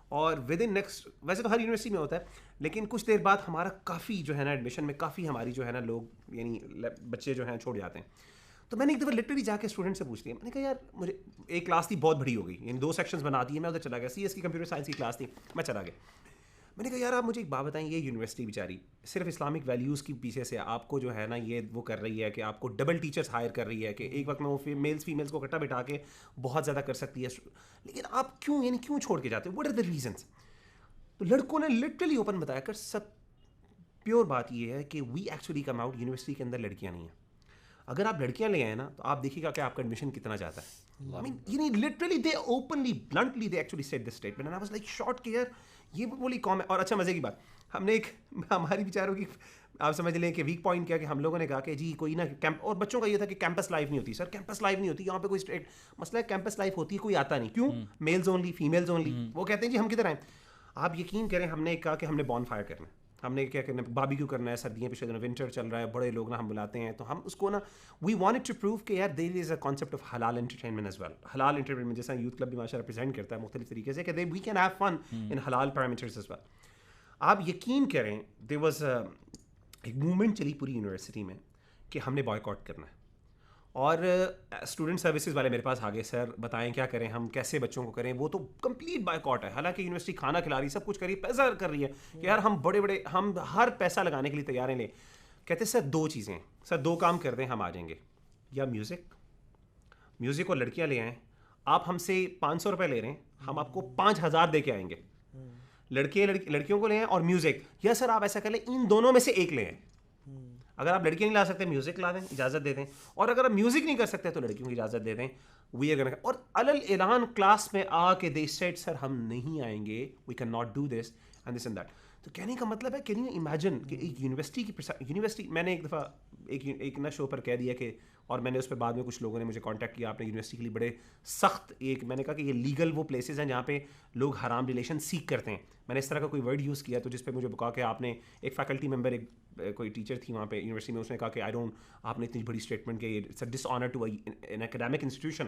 اور ود ان نیکسٹ, ویسے تو ہر یونیورسٹی میں ہوتا ہے لیکن کچھ دیر بعد ہمارا کافی جو ہے نا ایڈمیشن میں کافی ہماری جو ہے نا لوگ یعنی بچے جو ہیں چھوڑ جاتے ہیں. تو میں نے ایک دفعہ لٹرلی جا کے اسٹوڈنٹ سے پوچھ لیا, میں نے کہا یار مجھے ایک کلاس تھی بہت بڑی ہو گئی, یعنی 2 سیکشنز بنا دی, میں ادھر چلا گیا, CS کی کمپیوٹر سائنس کی کلاس تھی, میں چلا گیا. میں نے کہا یار آپ مجھے ایک بات بتائیں, یہ یونیورسٹی بیچاری صرف اسلامک ویلیوز کی پیچھے سے آپ کو جو ہے نا یہ وہ کر رہی ہے کہ آپ کو ڈبل ٹیچرس ہائر کر رہی ہے کہ ایک وقت میں وہ فیمیلس کو اکٹھا بٹھا کے بہت زیادہ کر سکتی ہے, لیکن آپ کیوں چھوڑ کے جاتے ہو, واٹ آر دا ریزنس. تو لڑکوں نے لٹرلی اوپن بتایا کر, سب پیور بات یہ ہے کہ we actually come out, university کے اندر لڑکیاں نہیں ہیں. اگر آپ لڑکیاں لے آئے نا تو آپ دیکھیے گا کہ آپ کا ایڈمیشن کتنا جاتا ہے. I mean, you know, literally they openly, bluntly they actually said this statement and I was like shocked کہ یار یہ بولی قوم ہے. اور اچھا مزے کی بات, ہم نے ایک ہماری بیچاروں کی آپ سمجھ لیں کہ ویک پوائنٹ کیا کہ ہم لوگوں نے کہا کہ جی کوئی نا کیمپ, اور بچوں کا یہ تھا کہ کیمپس لائف نہیں ہوتی. سر کیمپس لائف نہیں ہوتی, یہاں پہ کوئی اسٹریٹ مسئلہ ہے, کیمپس لائف ہوتی ہے, کوئی آتا نہیں. کیوں؟ Males only, females only. وہ کہتے ہیں جی ہم کدھر آئیں. آپ یقین کریں ہم نے کہا کہ ہم نے بون فائر کرنا ہے, ہم نے کیا کرنا ہے, باربیکیو کرنا ہے, سردیاں پچھلے دنوں ونٹر چل رہا ہے, بڑے لوگ نا ہم بلاتے ہیں, تو ہم اس کو نا وی وانٹڈ ٹو پروو کہ یار دیر از اے کانسیپٹ آف حلال انٹرٹینمنٹ ایز ویل. حلال انٹرٹینمنٹ جیسا یوتھ کلب بھی ماشاء اللہ ریپرزینٹ کرتا ہے مختلف طریقے سے کہ وی کین ہیو فن ان حلال پیرامیٹرز ایز ویل. آپ یقین کریں دیر واز ایک موومنٹ چلی پوری یونیورسٹی میں کہ ہم نے بائیکاٹ کرنا ہے, اور اسٹوڈنٹ سروسز والے میرے پاس آ گئے, سر بتائیں کیا کریں, ہم کیسے بچوں کو کریں. وہ تو کمپلیٹ بائیکاٹ ہے, حالانکہ یونیورسٹی کھانا کھلا رہی, سب کچھ کر رہی ہے, پیسہ کر رہی ہے کہ یار ہم بڑے ہم ہر پیسہ لگانے کے لیے تیار ہیں. لیں کہتے سر 2 چیزیں, سر 2 کام کر دیں ہم آ جائیں گے, یا میوزک اور لڑکیاں لے آئیں. آپ ہم سے 500 روپے لے رہے ہیں, ہم آپ کو 5000 دے کے آئیں گے. لڑکیوں کو لے آئیں اور میوزک, یا سر آپ ایسا کر لیں ان دونوں میں سے ایک لے آئیں. اگر آپ لڑکیاں نہیں لا سکتے میوزک لا دیں, اجازت دے دیں, اور اگر آپ میوزک نہیں کر سکتے تو لڑکیوں کی اجازت دے دیں. وی آر گونا, اور علل اعلان کلاس میں آ کے دے سیڈ سر ہم نہیں آئیں گے, we can not do this and this and that. تو کہنے کا مطلب ہے کین یو امیجن کہ ایک یونیورسٹی میں نے ایک دفعہ ایک نا شو پر کہہ دیا کہ, اور میں نے اس پہ بعد میں کچھ لوگوں نے مجھے کانٹیکٹ کیا, آپ نے یونیورسٹی کے لیے بڑے سخت ایک, میں نے کہا کہ یہ لیگل وہ پلیسز ہیں جہاں پہ لوگ حرام ریلیشن سیکھ کرتے ہیں. میں نے اس طرح کا کوئی ورڈ یوز کیا تو جس پہ مجھے کہا کہ آپ نے, ایک فیکلٹی ممبر, ایک کوئی ٹیچر تھی وہاں پہ یونیورسٹی میں, اس نے کہا کہ آپ نے اتنی بڑی اسٹیٹمنٹ کہ it's a dishonour to an academic institution.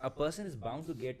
A person is bound to get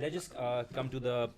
let's just come to the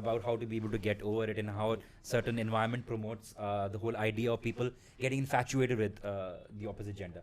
about how to be able to get over it and how certain environment promotes the whole idea of people getting infatuated with the opposite gender.